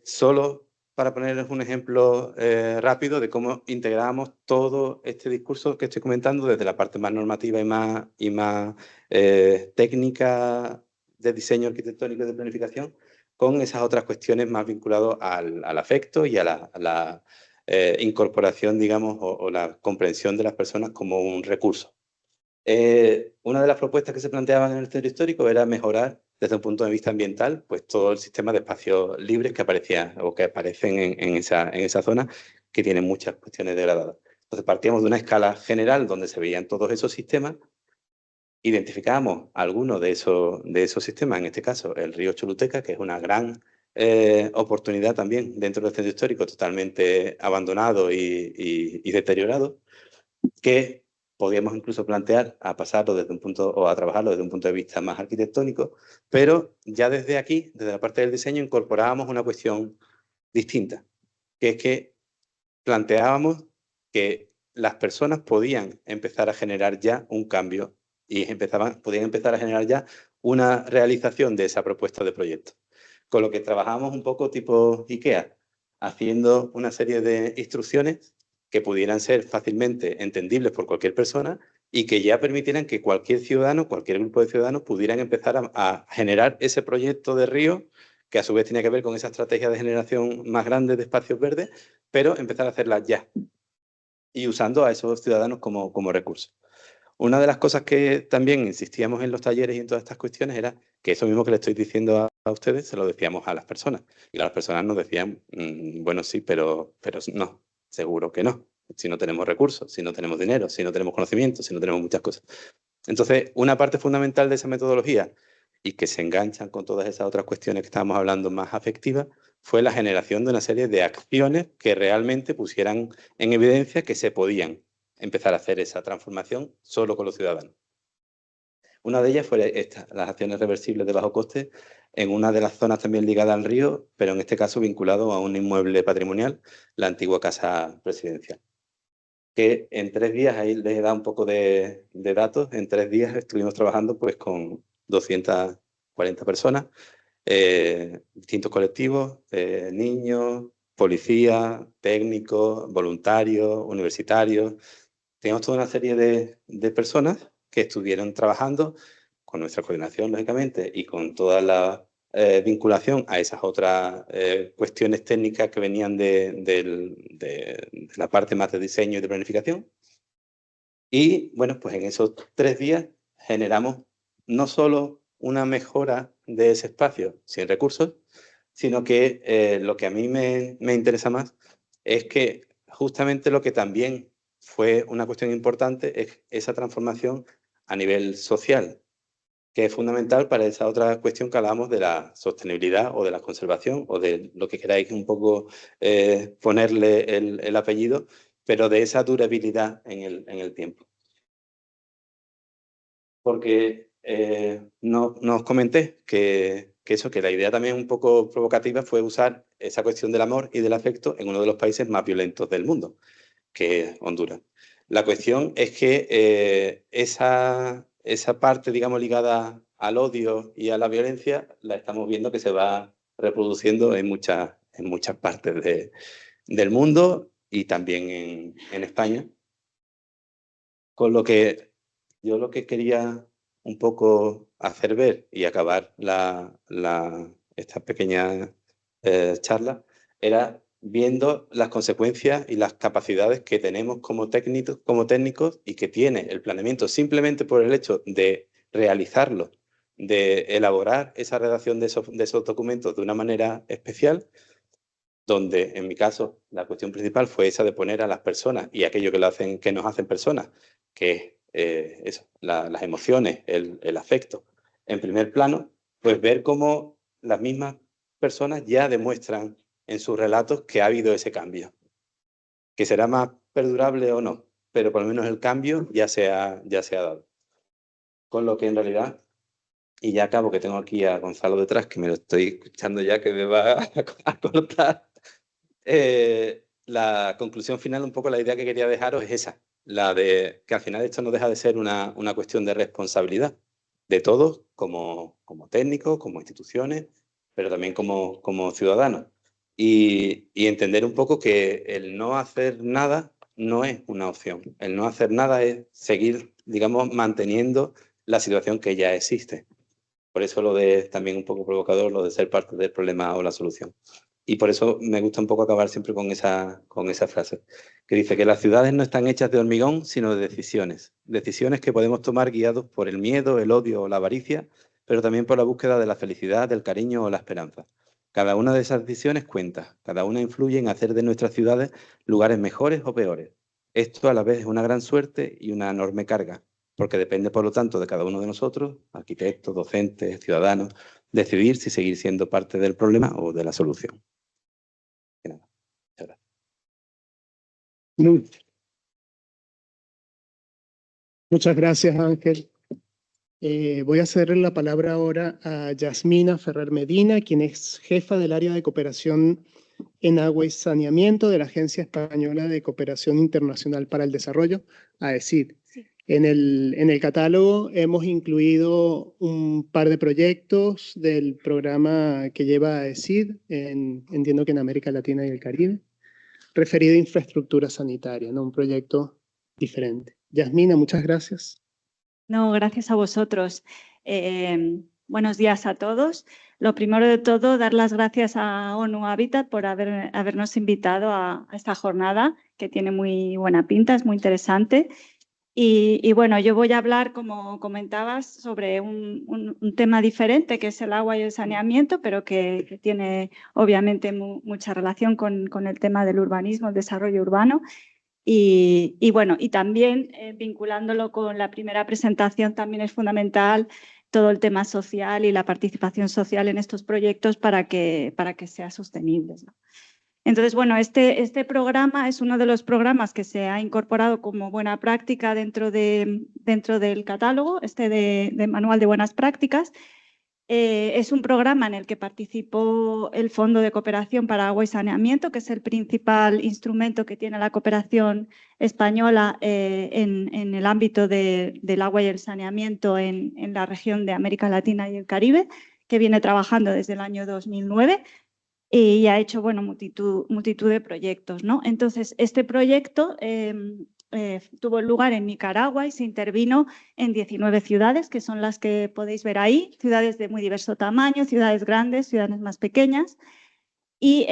Solo para ponerles un ejemplo rápido de cómo integramos todo este discurso que estoy comentando desde la parte más normativa y más técnica de diseño arquitectónico y de planificación, con esas otras cuestiones más vinculadas al afecto y a la incorporación, digamos, o la comprensión de las personas como un recurso. Una de las propuestas que se planteaban en el centro histórico era mejorar desde un punto de vista ambiental, pues todo el sistema de espacios libres que aparecían o que aparecen en esa zona, que tienen muchas cuestiones degradadas. Entonces partíamos de una escala general donde se veían todos esos sistemas, identificábamos algunos de esos sistemas, en este caso el río Choluteca, que es una gran oportunidad también dentro del centro histórico, totalmente abandonado y deteriorado, que podíamos incluso plantear a pasarlo desde un punto, o a trabajarlo desde un punto de vista más arquitectónico, pero ya desde aquí, desde la parte del diseño, incorporábamos una cuestión distinta, que es que planteábamos que las personas podían empezar a generar ya un cambio y podían empezar a generar ya una realización de esa propuesta de proyecto. Con lo que trabajamos un poco tipo IKEA, haciendo una serie de instrucciones que pudieran ser fácilmente entendibles por cualquier persona y que ya permitieran que cualquier ciudadano, cualquier grupo de ciudadanos pudieran empezar a generar ese proyecto de río, que a su vez tenía que ver con esa estrategia de generación más grande de espacios verdes, pero empezar a hacerlas ya y usando a esos ciudadanos como recurso. Una de las cosas que también insistíamos en los talleres y en todas estas cuestiones era que eso mismo que le estoy diciendo a ustedes se lo decíamos a las personas. Y las personas nos decían, bueno, sí, pero no, seguro que no. Si no tenemos recursos, si no tenemos dinero, si no tenemos conocimiento, si no tenemos muchas cosas. Entonces, una parte fundamental de esa metodología y que se enganchan con todas esas otras cuestiones que estábamos hablando más afectivas, fue la generación de una serie de acciones que realmente pusieran en evidencia que se podían empezar a hacer esa transformación solo con los ciudadanos. Una de ellas fue esta, las acciones reversibles de bajo coste en una de las zonas también ligadas al río, pero en este caso vinculado a un inmueble patrimonial, la antigua Casa Presidencial. Que en 3 días, ahí les he dado un poco de datos, en 3 días estuvimos trabajando pues con 240 personas, distintos colectivos, niños, policías, técnicos, voluntarios, universitarios. Teníamos toda una serie de personas que estuvieron trabajando con nuestra coordinación, lógicamente, y con toda la vinculación a esas otras cuestiones técnicas que venían de la parte más de diseño y de planificación. Y, bueno, pues en esos 3 días generamos no solo una mejora de ese espacio sin recursos, sino que lo que a mí me interesa más es que justamente lo que también fue una cuestión importante es esa transformación a nivel social, que es fundamental para esa otra cuestión que hablábamos de la sostenibilidad o de la conservación o de lo que queráis un poco ponerle el apellido, pero de esa durabilidad en el tiempo. Porque no os comenté que la idea también un poco provocativa fue usar esa cuestión del amor y del afecto en uno de los países más violentos del mundo, que es Honduras. La cuestión es que esa parte, digamos, ligada al odio y a la violencia, la estamos viendo que se va reproduciendo en muchas partes del mundo y también en España. Con lo que yo lo que quería un poco hacer ver y acabar esta pequeña charla era viendo las consecuencias y las capacidades que tenemos como técnicos y que tiene el planeamiento simplemente por el hecho de realizarlo, de elaborar esa redacción de esos documentos de una manera especial, donde en mi caso la cuestión principal fue esa de poner a las personas y aquello que nos hacen personas, que es las emociones, el afecto, en primer plano, pues ver cómo las mismas personas ya demuestran en sus relatos que ha habido ese cambio. Que será más perdurable o no, pero por lo menos el cambio ya se ha dado. Con lo que en realidad, y ya acabo que tengo aquí a Gonzalo detrás, que me lo estoy escuchando ya que me va a cortar. La conclusión final, un poco la idea que quería dejaros es esa, la de que al final esto no deja de ser una cuestión de responsabilidad de todos como técnicos, como instituciones, pero también como ciudadanos. Y entender un poco que el no hacer nada no es una opción. El no hacer nada es seguir, digamos, manteniendo la situación que ya existe. Por eso lo de, también un poco provocador, lo de ser parte del problema o la solución. Y por eso me gusta un poco acabar siempre con esa frase, que dice que las ciudades no están hechas de hormigón, sino de decisiones. Decisiones que podemos tomar guiados por el miedo, el odio o la avaricia, pero también por la búsqueda de la felicidad, del cariño o la esperanza. Cada una de esas decisiones cuenta, cada una influye en hacer de nuestras ciudades lugares mejores o peores. Esto a la vez es una gran suerte y una enorme carga, porque depende, por lo tanto, de cada uno de nosotros, arquitectos, docentes, ciudadanos, decidir si seguir siendo parte del problema o de la solución. Y nada, muchas gracias. Muchas gracias, Ángel. Voy a ceder la palabra ahora a Yasmina Ferrer Medina, quien es jefa del área de cooperación en agua y saneamiento de la Agencia Española de Cooperación Internacional para el Desarrollo, AECID. Sí. En el catálogo hemos incluido un par de proyectos del programa que lleva AECID, entiendo que en América Latina y el Caribe, referido a infraestructura sanitaria, ¿no? Un proyecto diferente. Yasmina, muchas gracias. No, gracias a vosotros. Buenos días a todos. Lo primero de todo, dar las gracias a ONU Habitat por habernos invitado a esta jornada, que tiene muy buena pinta, es muy interesante. Y bueno, yo voy a hablar, como comentabas, sobre un tema diferente, que es el agua y el saneamiento, pero que tiene obviamente mucha relación con el tema del urbanismo, el desarrollo urbano. Y bueno, y también vinculándolo con la primera presentación, también es fundamental todo el tema social y la participación social en estos proyectos para que sea sostenible, ¿no? Entonces, bueno, este programa es uno de los programas que se ha incorporado como buena práctica dentro del catálogo, de Manual de Buenas Prácticas. Es un programa en el que participó el Fondo de Cooperación para Agua y Saneamiento, que es el principal instrumento que tiene la cooperación española en el ámbito del agua y el saneamiento en la región de América Latina y el Caribe, que viene trabajando desde el año 2009 y ha hecho, bueno, multitud de proyectos, ¿no? Entonces, este proyecto tuvo lugar en Nicaragua y se intervino en 19 ciudades, que son las que podéis ver ahí, ciudades de muy diverso tamaño, ciudades grandes, ciudades más pequeñas, y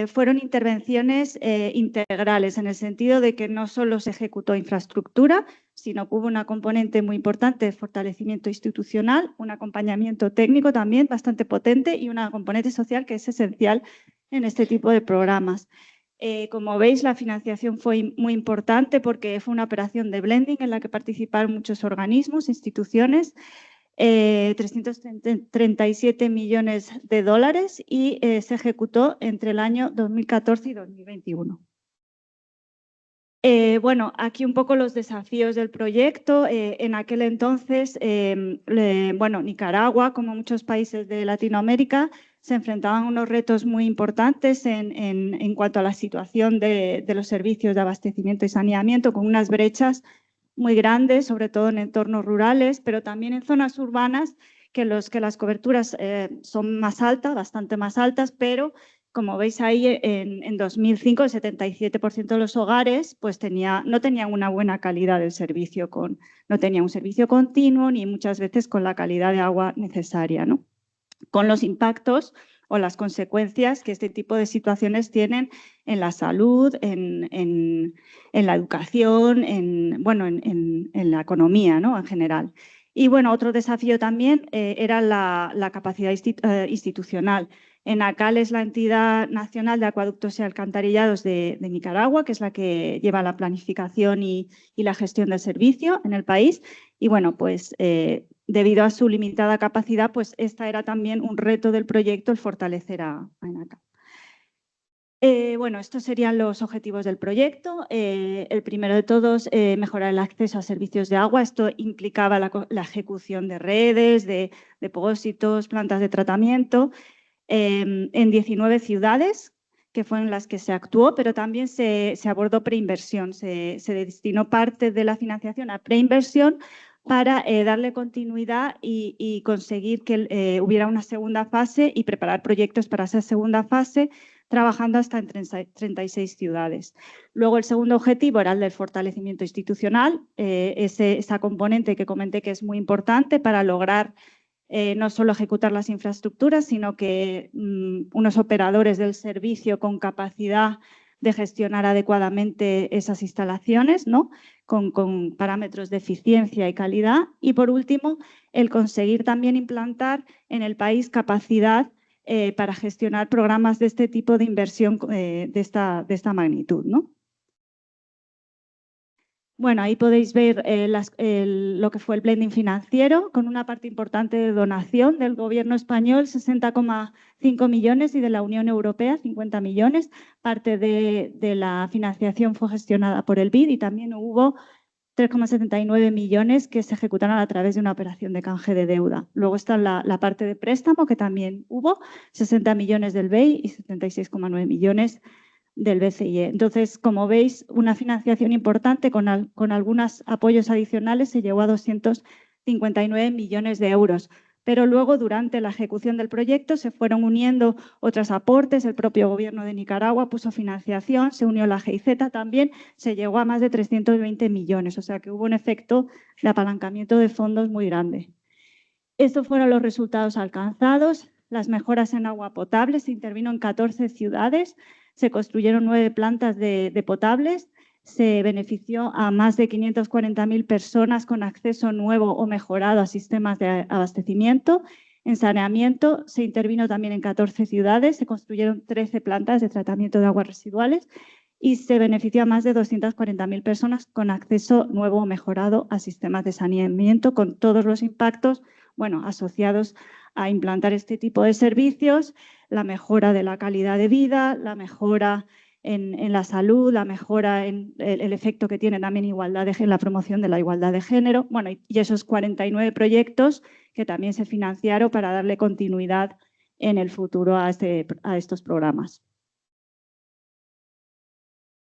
fueron intervenciones integrales, en el sentido de que no solo se ejecutó infraestructura, sino que hubo una componente muy importante de fortalecimiento institucional, un acompañamiento técnico también bastante potente y una componente social que es esencial en este tipo de programas. Como veis, la financiación fue muy importante porque fue una operación de blending en la que participaron muchos organismos, instituciones, 337 millones de dólares y se ejecutó entre el año 2014 y 2021. Bueno, aquí un poco los desafíos del proyecto. En aquel entonces, bueno, Nicaragua, como muchos países de Latinoamérica, se enfrentaban a unos retos muy importantes en cuanto a la situación de los servicios de abastecimiento y saneamiento, con unas brechas muy grandes, sobre todo en entornos rurales, pero también en zonas urbanas que las coberturas son más altas, bastante más altas, pero como veis ahí, en 2005 el 77% de los hogares pues no tenían una buena calidad del servicio, no tenían un servicio continuo ni muchas veces con la calidad de agua necesaria, ¿no? Con los impactos o las consecuencias que este tipo de situaciones tienen en la salud, en la educación, en la economía, ¿no? En general. Y bueno, otro desafío también era la capacidad institucional. ENACAL es la entidad nacional de acueductos y alcantarillados de Nicaragua, que es la que lleva la planificación y la gestión del servicio en el país. Y bueno, pues debido a su limitada capacidad, pues esta era también un reto del proyecto, el fortalecer a ENACAL. Bueno, estos serían los objetivos del proyecto. El primero de todos, mejorar el acceso a servicios de agua. Esto implicaba la ejecución de redes, de depósitos, plantas de tratamiento, en 19 ciudades, que fueron las que se actuó, pero también se abordó preinversión. Se destinó parte de la financiación a preinversión para darle continuidad y conseguir que hubiera una segunda fase y preparar proyectos para esa segunda fase, trabajando hasta en 36 ciudades. Luego, el segundo objetivo era el del fortalecimiento institucional, esa componente que comenté que es muy importante para lograr no solo ejecutar las infraestructuras, sino que unos operadores del servicio con capacidad de gestionar adecuadamente esas instalaciones, ¿no? Con parámetros de eficiencia y calidad. Y por último, el conseguir también implantar en el país capacidad para gestionar programas de este tipo de inversión de esta magnitud, ¿no? Bueno, ahí podéis ver lo que fue el blending financiero, con una parte importante de donación del gobierno español, 60,5 millones, y de la Unión Europea, 50 millones. Parte de la financiación fue gestionada por el BID y también hubo 3,79 millones que se ejecutaron a través de una operación de canje de deuda. Luego está la parte de préstamo, que también hubo, 60 millones del BEI y 76,9 millones del BCE. Entonces, como veis, una financiación importante con algunos apoyos adicionales se llegó a 259 millones de euros. Pero luego, durante la ejecución del proyecto, se fueron uniendo otros aportes. El propio gobierno de Nicaragua puso financiación, se unió la GIZ también, se llegó a más de 320 millones. O sea que hubo un efecto de apalancamiento de fondos muy grande. Estos fueron los resultados alcanzados. Las mejoras en agua potable, se intervino en 14 ciudades, se construyeron 9 plantas de potables, se benefició a más de 540.000 personas con acceso nuevo o mejorado a sistemas de abastecimiento. En saneamiento se intervino también en 14 ciudades, se construyeron 13 plantas de tratamiento de aguas residuales y se benefició a más de 240.000 personas con acceso nuevo o mejorado a sistemas de saneamiento, con todos los impactos asociados a implantar este tipo de servicios, la mejora de la calidad de vida, la mejora en la salud, la mejora en el efecto que tiene también en la promoción de la igualdad de género. Bueno, y esos 49 proyectos que también se financiaron para darle continuidad en el futuro a estos programas.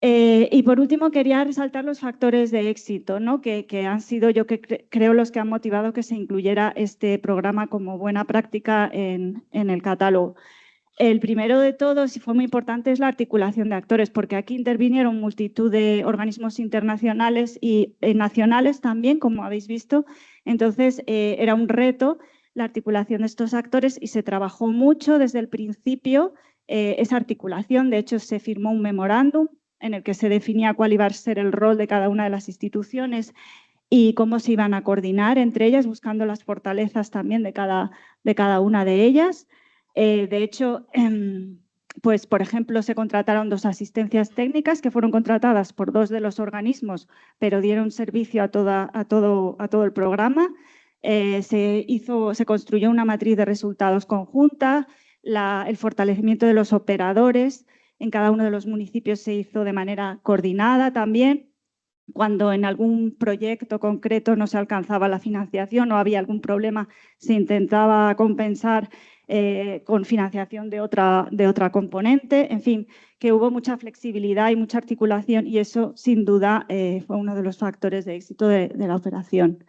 Y por último, quería resaltar los factores de éxito, ¿no? que han sido, yo creo, los que han motivado que se incluyera este programa como buena práctica en el catálogo. El primero de todos, y fue muy importante, es la articulación de actores, porque aquí intervinieron multitud de organismos internacionales y nacionales también, como habéis visto. Entonces, era un reto la articulación de estos actores y se trabajó mucho desde el principio esa articulación. De hecho, se firmó un memorándum en el que se definía cuál iba a ser el rol de cada una de las instituciones y cómo se iban a coordinar entre ellas, buscando las fortalezas también de cada una de ellas. De hecho, pues, por ejemplo, se contrataron 2 asistencias técnicas que fueron contratadas por 2 de los organismos, pero dieron servicio a todo el programa. Se construyó una matriz de resultados conjunta, el fortalecimiento de los operadores en cada uno de los municipios se hizo de manera coordinada también. Cuando en algún proyecto concreto no se alcanzaba la financiación o había algún problema, se intentaba compensar con financiación de otra componente. En fin, que hubo mucha flexibilidad y mucha articulación y eso, sin duda, fue uno de los factores de éxito de la operación.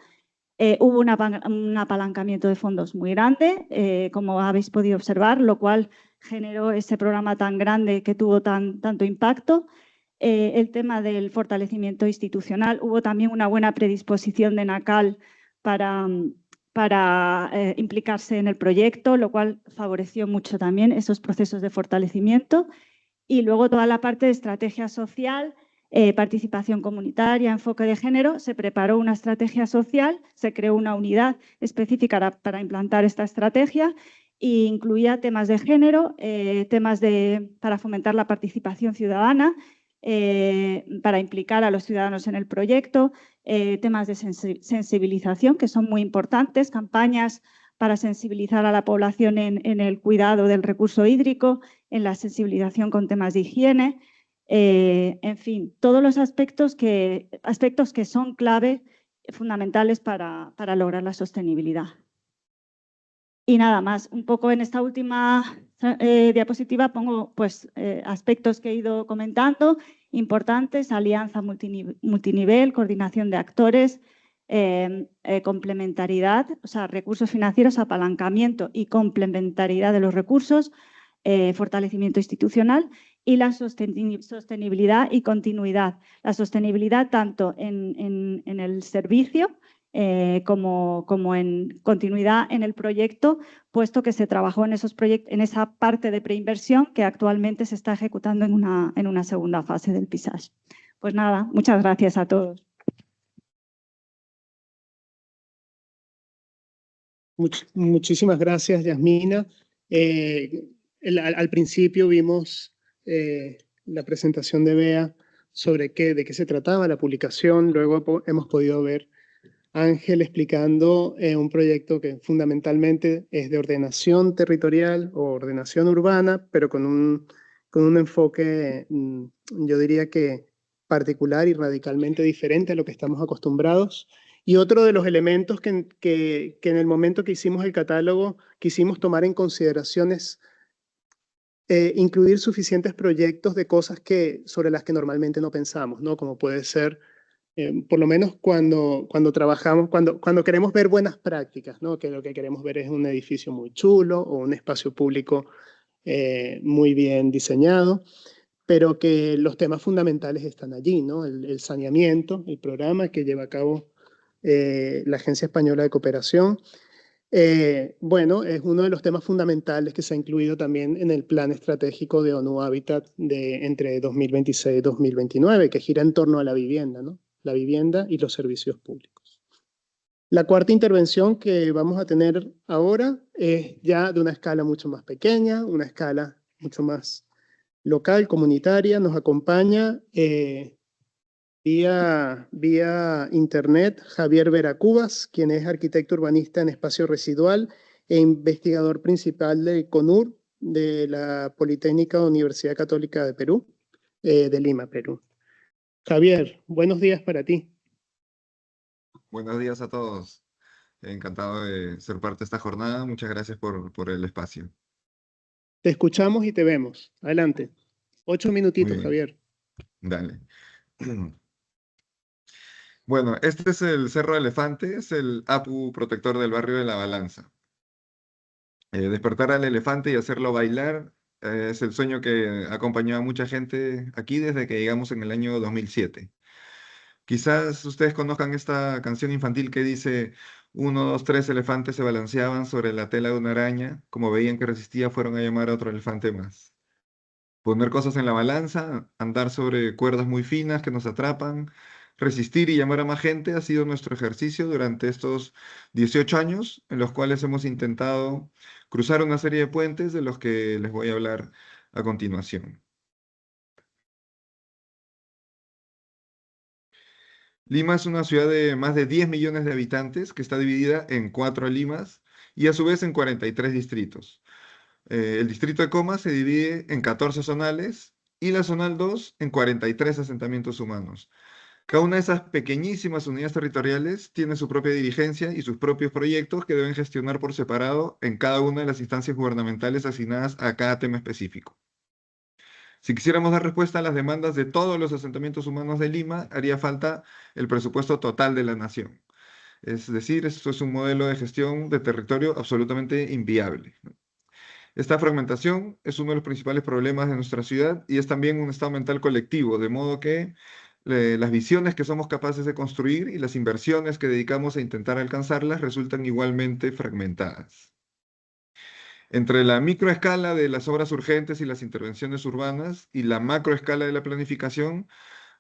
Hubo un apalancamiento de fondos muy grande, como habéis podido observar, lo cual generó ese programa tan grande que tuvo tanto impacto. El tema del fortalecimiento institucional, hubo también una buena predisposición de NACAL para implicarse en el proyecto, lo cual favoreció mucho también esos procesos de fortalecimiento. Y luego toda la parte de estrategia social, participación comunitaria, enfoque de género, se preparó una estrategia social, se creó una unidad específica para implantar esta estrategia e incluía temas de género, temas para fomentar la participación ciudadana, para implicar a los ciudadanos en el proyecto, temas de sensibilización que son muy importantes, campañas para sensibilizar a la población en el cuidado del recurso hídrico, en la sensibilización con temas de higiene, en fin, todos los aspectos que son clave, fundamentales para lograr la sostenibilidad. Y nada más, un poco en esta última diapositiva pongo pues, aspectos que he ido comentando, importantes: alianza multinivel, coordinación de actores, complementariedad, o sea, recursos financieros, apalancamiento y complementariedad de los recursos, fortalecimiento institucional y la sostenibilidad y continuidad. La sostenibilidad tanto en el servicio como en continuidad en el proyecto, puesto que se trabajó en esa parte de preinversión que actualmente se está ejecutando en una segunda fase del PISAGE. Pues nada, muchas gracias a todos. Muchísimas gracias, Yasmina. Al principio vimos la presentación de Bea sobre de qué se trataba la publicación. Luego hemos podido ver a Ángel explicando un proyecto que fundamentalmente es de ordenación territorial o ordenación urbana, pero con un enfoque, yo diría que particular y radicalmente diferente a lo que estamos acostumbrados. Y otro de los elementos que en el momento que hicimos el catálogo quisimos tomar en consideraciones incluir suficientes proyectos de cosas sobre las que normalmente no pensamos, ¿no? Como puede ser, por lo menos cuando trabajamos, cuando queremos ver buenas prácticas, ¿no? Que lo que queremos ver es un edificio muy chulo o un espacio público muy bien diseñado, pero que los temas fundamentales están allí, ¿no? El saneamiento, el programa que lleva a cabo la Agencia Española de Cooperación. Bueno, es uno de los temas fundamentales que se ha incluido también en el Plan Estratégico de ONU Habitat entre 2026 y 2029, que gira en torno a la vivienda, ¿no? La vivienda y los servicios públicos. La cuarta intervención que vamos a tener ahora es ya de una escala mucho más pequeña, una escala mucho más local, comunitaria. Nos acompaña vía internet Javier Veracubas, quien es arquitecto urbanista en espacio residual e investigador principal del CONUR, de la Politécnica Universidad Católica de Perú, de Lima, Perú. Javier, buenos días para ti. Buenos días a todos. Encantado de ser parte de esta jornada. Muchas gracias por el espacio. Te escuchamos y te vemos. Adelante. 8 minutitos, Javier. Dale. Bueno, este es el Cerro Elefante, es el apu protector del barrio de La Balanza. Despertar al elefante y hacerlo bailar es el sueño que acompañó a mucha gente aquí desde que llegamos en el año 2007. Quizás ustedes conozcan esta canción infantil que dice: 1, 2, 3 elefantes se balanceaban sobre la tela de una araña, como veían que resistía fueron a llamar a otro elefante más. Poner cosas en la balanza, andar sobre cuerdas muy finas que nos atrapan, resistir y llamar a más gente ha sido nuestro ejercicio durante estos 18 años, en los cuales hemos intentado cruzar una serie de puentes de los que les voy a hablar a continuación. Lima es una ciudad de más de 10 millones de habitantes que está dividida en 4 Limas y a su vez en 43 distritos. El distrito de Comas se divide en 14 zonales y la zonal 2 en 43 asentamientos humanos. Cada una de esas pequeñísimas unidades territoriales tiene su propia dirigencia y sus propios proyectos que deben gestionar por separado en cada una de las instancias gubernamentales asignadas a cada tema específico. Si quisiéramos dar respuesta a las demandas de todos los asentamientos humanos de Lima, haría falta el presupuesto total de la nación. Es decir, esto es un modelo de gestión de territorio absolutamente inviable. Esta fragmentación es uno de los principales problemas de nuestra ciudad y es también un estado mental colectivo, de modo que las visiones que somos capaces de construir y las inversiones que dedicamos a intentar alcanzarlas resultan igualmente fragmentadas. Entre la microescala de las obras urgentes y las intervenciones urbanas y la macroescala de la planificación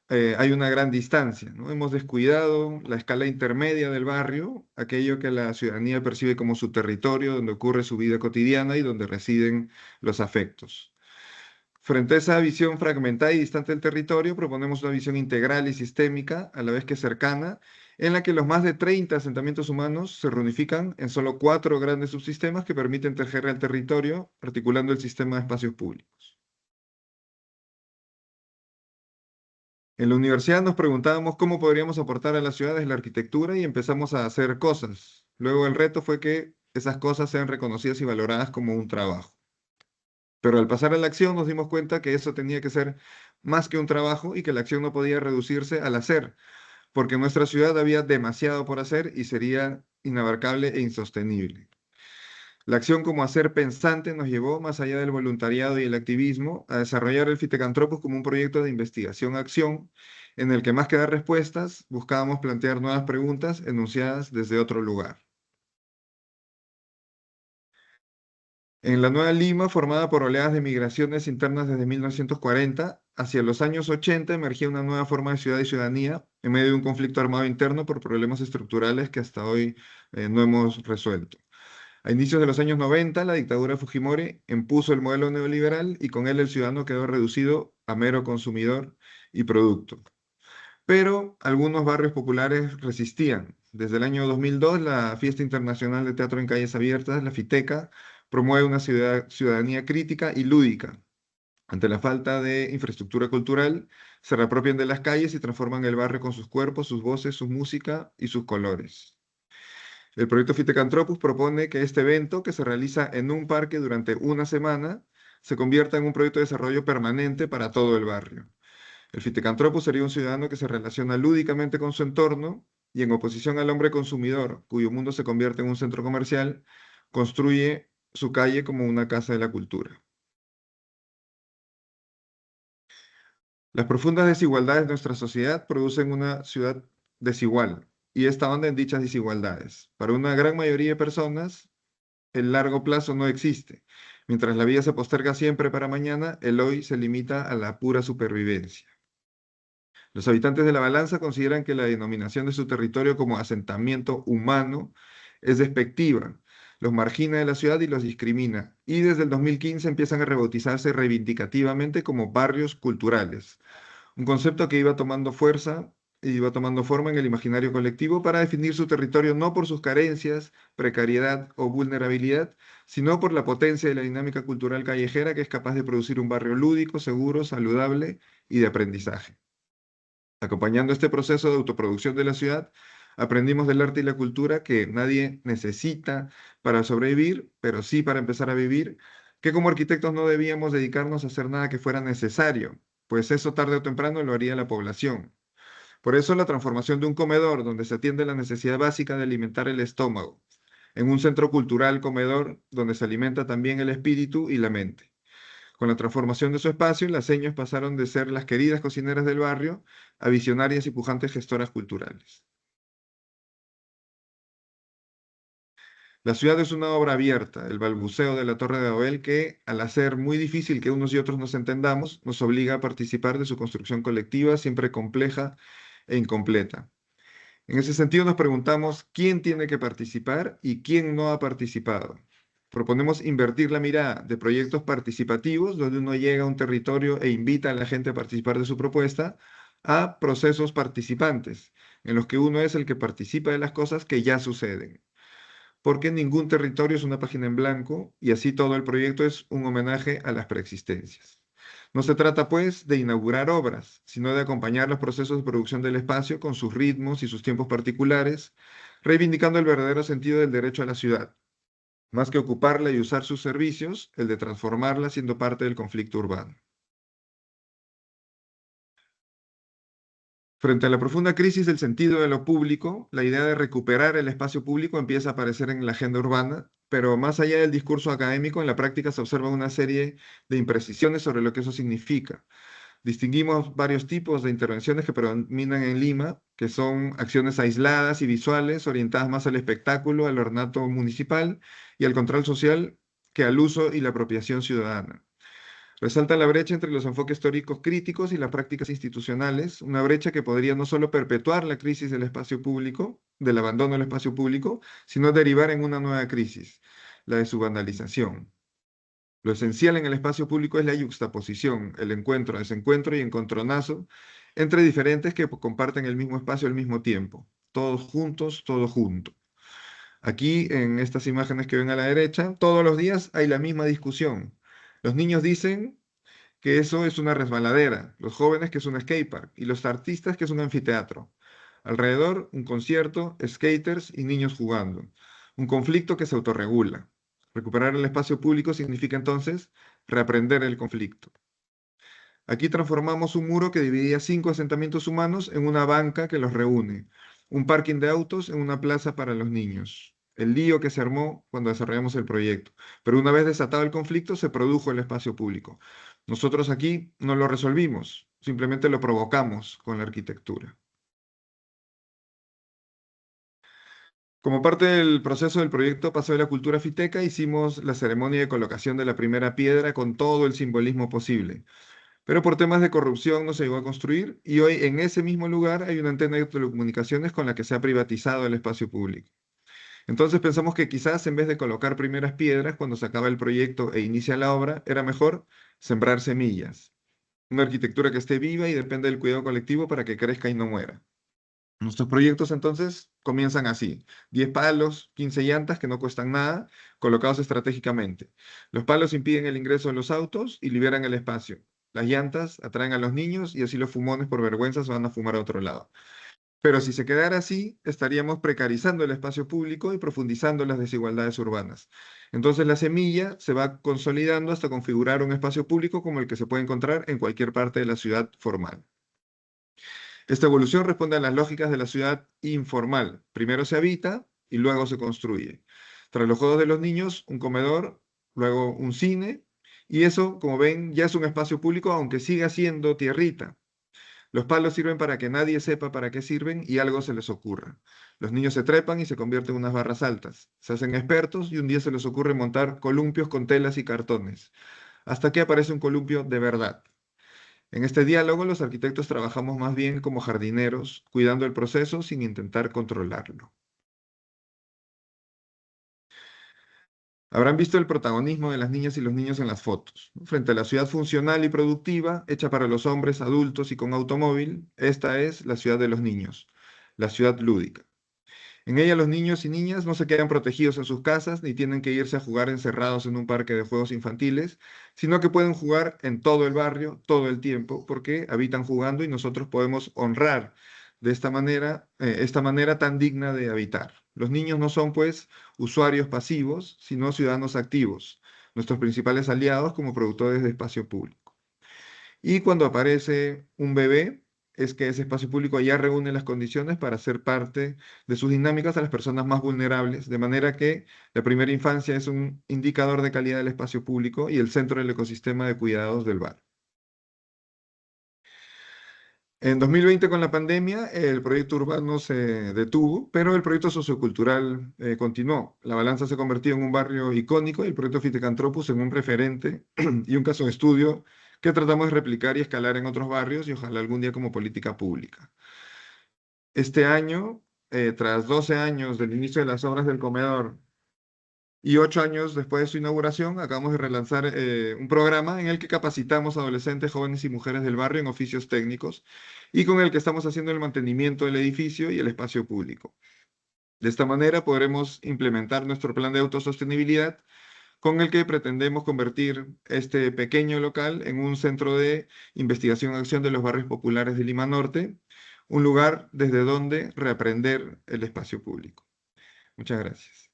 hay una gran distancia, ¿no? Hemos descuidado la escala intermedia del barrio, aquello que la ciudadanía percibe como su territorio, donde ocurre su vida cotidiana y donde residen los afectos. Frente a esa visión fragmentada y distante del territorio, proponemos una visión integral y sistémica, a la vez que cercana, en la que los más de 30 asentamientos humanos se reunifican en solo 4 grandes subsistemas que permiten tejer el territorio, articulando el sistema de espacios públicos. En la universidad nos preguntábamos cómo podríamos aportar a las ciudades la arquitectura y empezamos a hacer cosas. Luego el reto fue que esas cosas sean reconocidas y valoradas como un trabajo. Pero al pasar a la acción nos dimos cuenta que eso tenía que ser más que un trabajo y que la acción no podía reducirse al hacer, porque en nuestra ciudad había demasiado por hacer y sería inabarcable e insostenible. La acción como hacer pensante nos llevó, más allá del voluntariado y el activismo, a desarrollar el Fitecantropos como un proyecto de investigación-acción en el que más que dar respuestas, buscábamos plantear nuevas preguntas enunciadas desde otro lugar. En la Nueva Lima, formada por oleadas de migraciones internas desde 1940, hacia los años 80 emergía una nueva forma de ciudad y ciudadanía en medio de un conflicto armado interno por problemas estructurales que hasta hoy no hemos resuelto. A inicios de los años 90, la dictadura de Fujimori impuso el modelo neoliberal y con él el ciudadano quedó reducido a mero consumidor y producto. Pero algunos barrios populares resistían. Desde el año 2002, la Fiesta Internacional de Teatro en Calles Abiertas, la FITECA, promueve una ciudadanía crítica y lúdica. Ante la falta de infraestructura cultural, se reapropian de las calles y transforman el barrio con sus cuerpos, sus voces, su música y sus colores. El proyecto Fitecantropus propone que este evento, que se realiza en un parque durante una semana, se convierta en un proyecto de desarrollo permanente para todo el barrio. El Fitecantropus sería un ciudadano que se relaciona lúdicamente con su entorno y, en oposición al hombre consumidor, cuyo mundo se convierte en un centro comercial, construye su calle como una casa de la cultura. Las profundas desigualdades de nuestra sociedad producen una ciudad desigual, y esta onda en dichas desigualdades. Para una gran mayoría de personas, el largo plazo no existe. Mientras la vida se posterga siempre para mañana, el hoy se limita a la pura supervivencia. Los habitantes de La Balanza consideran que la denominación de su territorio como asentamiento humano es despectiva, los margina de la ciudad y los discrimina, y desde el 2015 empiezan a rebautizarse reivindicativamente como barrios culturales, un concepto que iba tomando fuerza y iba tomando forma en el imaginario colectivo para definir su territorio no por sus carencias, precariedad o vulnerabilidad, sino por la potencia de la dinámica cultural callejera que es capaz de producir un barrio lúdico, seguro, saludable y de aprendizaje. Acompañando este proceso de autoproducción de la ciudad, aprendimos del arte y la cultura que nadie necesita para sobrevivir, pero sí para empezar a vivir, que como arquitectos no debíamos dedicarnos a hacer nada que fuera necesario, pues eso tarde o temprano lo haría la población. Por eso la transformación de un comedor donde se atiende la necesidad básica de alimentar el estómago, en un centro cultural comedor donde se alimenta también el espíritu y la mente. Con la transformación de su espacio, las señas pasaron de ser las queridas cocineras del barrio a visionarias y pujantes gestoras culturales. La ciudad es una obra abierta, el balbuceo de la Torre de Babel que, al hacer muy difícil que unos y otros nos entendamos, nos obliga a participar de su construcción colectiva, siempre compleja e incompleta. En ese sentido nos preguntamos quién tiene que participar y quién no ha participado. Proponemos invertir la mirada de proyectos participativos, donde uno llega a un territorio e invita a la gente a participar de su propuesta, a procesos participantes, en los que uno es el que participa de las cosas que ya suceden. Porque ningún territorio es una página en blanco y así todo el proyecto es un homenaje a las preexistencias. No se trata, pues, de inaugurar obras, sino de acompañar los procesos de producción del espacio con sus ritmos y sus tiempos particulares, reivindicando el verdadero sentido del derecho a la ciudad, más que ocuparla y usar sus servicios, el de transformarla siendo parte del conflicto urbano. Frente a la profunda crisis del sentido de lo público, la idea de recuperar el espacio público empieza a aparecer en la agenda urbana, pero más allá del discurso académico, en la práctica se observa una serie de imprecisiones sobre lo que eso significa. Distinguimos varios tipos de intervenciones que predominan en Lima, que son acciones aisladas y visuales, orientadas más al espectáculo, al ornato municipal y al control social que al uso y la apropiación ciudadana. Resalta la brecha entre los enfoques teóricos críticos y las prácticas institucionales, una brecha que podría no solo perpetuar la crisis del espacio público, del abandono del espacio público, sino derivar en una nueva crisis, la de su vandalización. Lo esencial en el espacio público es la yuxtaposición, el encuentro, desencuentro y encontronazo entre diferentes que comparten el mismo espacio al mismo tiempo, todos juntos, todo junto. Aquí, en estas imágenes que ven a la derecha, todos los días hay la misma discusión. Los niños dicen que eso es una resbaladera, los jóvenes que es un skatepark y los artistas que es un anfiteatro. Alrededor, un concierto, skaters y niños jugando. Un conflicto que se autorregula. Recuperar el espacio público significa entonces reaprender el conflicto. Aquí transformamos un muro que dividía 5 asentamientos humanos en una banca que los reúne, un parking de autos en una plaza para los niños. El lío que se armó cuando desarrollamos el proyecto. Pero una vez desatado el conflicto, se produjo el espacio público. Nosotros aquí no lo resolvimos, simplemente lo provocamos con la arquitectura. Como parte del proceso del proyecto Paso de la Cultura Fiteca, hicimos la ceremonia de colocación de la primera piedra con todo el simbolismo posible. Pero por temas de corrupción no se llegó a construir y hoy en ese mismo lugar hay una antena de telecomunicaciones con la que se ha privatizado el espacio público. Entonces pensamos que quizás en vez de colocar primeras piedras cuando se acaba el proyecto e inicia la obra, era mejor sembrar semillas. Una arquitectura que esté viva y depende del cuidado colectivo para que crezca y no muera. Nuestros proyectos entonces comienzan así: 10 palos, 15 llantas que no cuestan nada, colocados estratégicamente. Los palos impiden el ingreso de los autos y liberan el espacio. Las llantas atraen a los niños y así los fumones por vergüenza se van a fumar a otro lado. Pero si se quedara así, estaríamos precarizando el espacio público y profundizando las desigualdades urbanas. Entonces la semilla se va consolidando hasta configurar un espacio público como el que se puede encontrar en cualquier parte de la ciudad formal. Esta evolución responde a las lógicas de la ciudad informal. Primero se habita y luego se construye. Tras los juegos de los niños, un comedor, luego un cine, y eso, como ven, ya es un espacio público, aunque siga siendo tierrita. Los palos sirven para que nadie sepa para qué sirven y algo se les ocurra. Los niños se trepan y se convierten en unas barras altas. Se hacen expertos y un día se les ocurre montar columpios con telas y cartones. Hasta que aparece un columpio de verdad. En este diálogo, los arquitectos trabajamos más bien como jardineros, cuidando el proceso sin intentar controlarlo. Habrán visto el protagonismo de las niñas y los niños en las fotos. Frente a la ciudad funcional y productiva, hecha para los hombres adultos y con automóvil, esta es la ciudad de los niños, la ciudad lúdica. En ella los niños y niñas no se quedan protegidos en sus casas ni tienen que irse a jugar encerrados en un parque de juegos infantiles, sino que pueden jugar en todo el barrio, todo el tiempo, porque habitan jugando y nosotros podemos honrar de esta manera tan digna de habitar. Los niños no son, pues, usuarios pasivos, sino ciudadanos activos, nuestros principales aliados como productores de espacio público. Y cuando aparece un bebé, es que ese espacio público ya reúne las condiciones para ser parte de sus dinámicas a las personas más vulnerables, de manera que la primera infancia es un indicador de calidad del espacio público y el centro del ecosistema de cuidados del barrio. En 2020, con la pandemia, el proyecto urbano se detuvo, pero el proyecto sociocultural continuó. La Balanza se convirtió en un barrio icónico y el proyecto Fittecantropus en un referente y un caso de estudio que tratamos de replicar y escalar en otros barrios y ojalá algún día como política pública. Este año, tras 12 años del inicio de las obras del comedor y 8 años después de su inauguración, acabamos de relanzar un programa en el que capacitamos a adolescentes, jóvenes y mujeres del barrio en oficios técnicos y con el que estamos haciendo el mantenimiento del edificio y el espacio público. De esta manera podremos implementar nuestro plan de autosostenibilidad con el que pretendemos convertir este pequeño local en un centro de investigación y acción de los barrios populares de Lima Norte, un lugar desde donde reaprender el espacio público. Muchas gracias.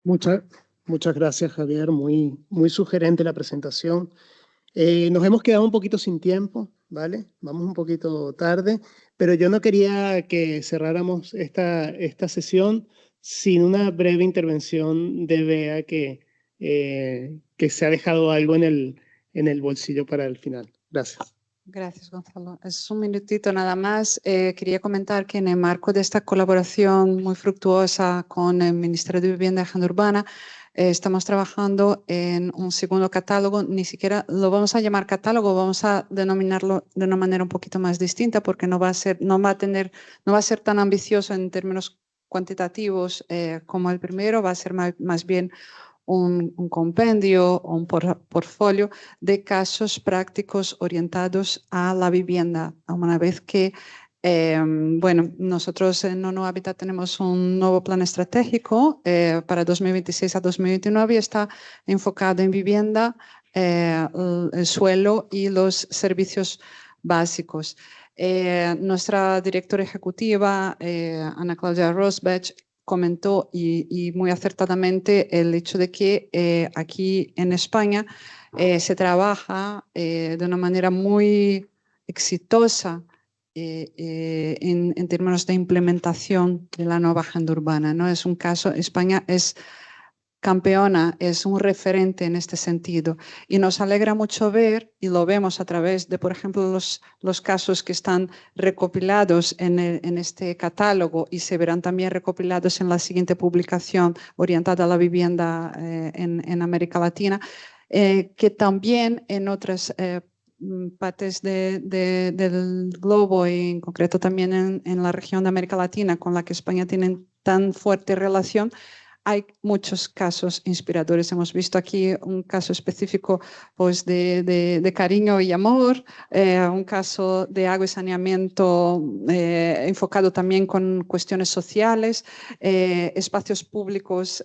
Muchas gracias, Javier. Muy sugerente la presentación. Nos hemos quedado un poquito sin tiempo, ¿vale? Vamos un poquito tarde, pero yo no quería que cerráramos esta sesión sin una breve intervención de Bea que se ha dejado algo en el bolsillo para el final. Gracias. Gracias, Gonzalo. Es un minutito nada más. Quería comentar que en el marco de esta colaboración muy fructuosa con el Ministerio de Vivienda y Agenda Urbana, estamos trabajando en un segundo catálogo. Ni siquiera lo vamos a llamar catálogo, vamos a denominarlo de una manera un poquito más distinta porque no va a ser tan ambicioso en términos cuantitativos como el primero, va a ser más bien un compendio o un portfolio de casos prácticos orientados a la vivienda, una vez que nosotros en ONU Habitat tenemos un nuevo plan estratégico para 2026 a 2029 y está enfocado en vivienda, el suelo y los servicios básicos. Nuestra directora ejecutiva, Ana Claudia Rosbach, comentó y muy acertadamente el hecho de que aquí en España se trabaja de una manera muy exitosa en términos de implementación de la nueva agenda urbana, ¿no? Es un caso, España es campeona, es un referente en este sentido y nos alegra mucho ver, y lo vemos a través de, por ejemplo, los casos que están recopilados en este catálogo y se verán también recopilados en la siguiente publicación orientada a la vivienda en América Latina, que también en otras partes del globo y en concreto también en la región de América Latina con la que España tiene tan fuerte relación, hay muchos casos inspiradores. Hemos visto aquí un caso específico pues, de cariño y amor, un caso de agua y saneamiento enfocado también con cuestiones sociales, espacios públicos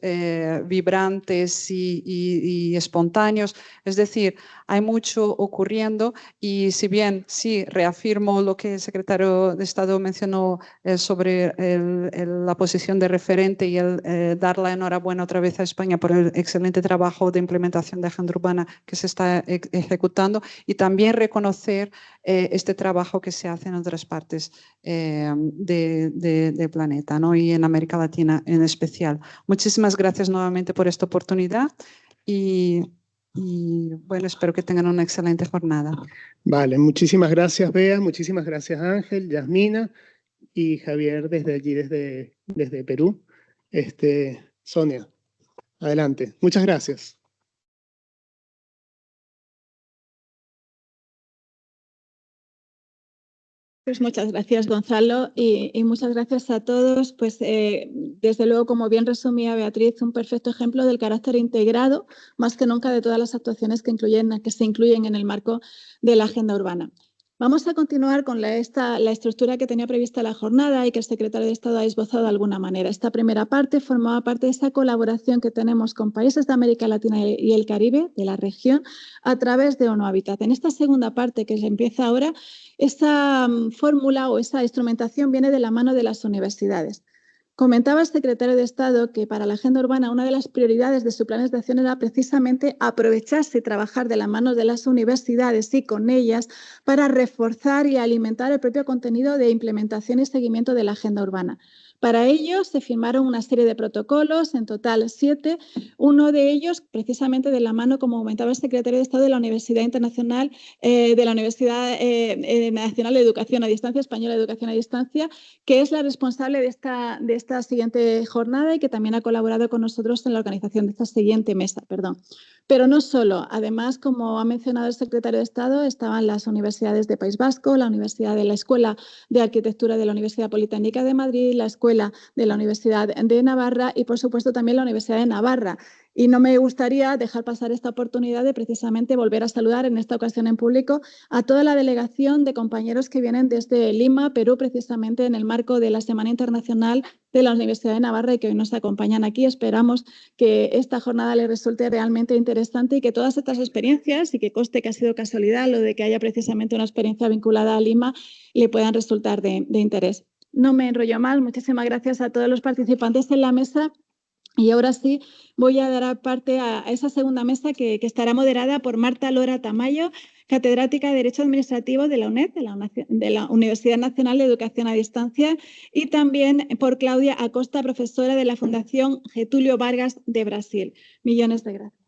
vibrantes y espontáneos. Es decir, hay mucho ocurriendo y si bien sí reafirmo lo que el secretario de Estado mencionó sobre la posición de referente y el dar la enhorabuena otra vez a España por el excelente trabajo de implementación de agenda urbana que se está ejecutando y también reconocer este trabajo que se hace en otras partes del planeta, ¿no? Y en América Latina en especial. Muchísimas gracias nuevamente por esta oportunidad y bueno, espero que tengan una excelente jornada. Vale, muchísimas gracias, Bea, muchísimas gracias, Ángel, Yasmina y Javier desde allí, desde Perú. Sonia, adelante. Muchas gracias. Pues muchas gracias, Gonzalo, y muchas gracias a todos. Pues desde luego, como bien resumía Beatriz, un perfecto ejemplo del carácter integrado, más que nunca, de todas las actuaciones que se incluyen en el marco de la agenda urbana. Vamos a continuar con la estructura que tenía prevista la jornada y que el secretario de Estado ha esbozado de alguna manera. Esta primera parte formaba parte de esa colaboración que tenemos con países de América Latina y el Caribe, de la región, a través de ONU Habitat. En esta segunda parte que se empieza ahora, esa fórmula o esa instrumentación viene de la mano de las universidades. Comentaba el secretario de Estado que para la agenda urbana una de las prioridades de su plan de acción era precisamente aprovecharse y trabajar de la mano de las universidades y con ellas para reforzar y alimentar el propio contenido de implementación y seguimiento de la agenda urbana. Para ello se firmaron una serie de protocolos, en total 7, uno de ellos precisamente de la mano, como comentaba el secretario de Estado, de la Universidad Internacional, de la Universidad Nacional de Educación a Distancia, Española de Educación a Distancia, que es la responsable de esta siguiente jornada y que también ha colaborado con nosotros en la organización de esta siguiente mesa. Pero no solo, además, como ha mencionado el secretario de Estado, estaban las universidades de País Vasco, la Universidad de la Escuela de Arquitectura de la Universidad Politécnica de Madrid, la Escuela de la Universidad de Navarra y, por supuesto, también la Universidad de Navarra. Y no me gustaría dejar pasar esta oportunidad de precisamente volver a saludar en esta ocasión en público a toda la delegación de compañeros que vienen desde Lima, Perú, precisamente en el marco de la Semana Internacional de la Universidad de Navarra y que hoy nos acompañan aquí. Esperamos que esta jornada les resulte realmente interesante y que todas estas experiencias, y que conste que ha sido casualidad lo de que haya precisamente una experiencia vinculada a Lima, le puedan resultar de interés. No me enrollo más. Muchísimas gracias a todos los participantes en la mesa. Y ahora sí voy a dar parte a esa segunda mesa que estará moderada por Marta Lora Tamayo, catedrática de Derecho Administrativo de la UNED, de la Universidad Nacional de Educación a Distancia, y también por Claudia Acosta, profesora de la Fundación Getúlio Vargas de Brasil. Millones de gracias.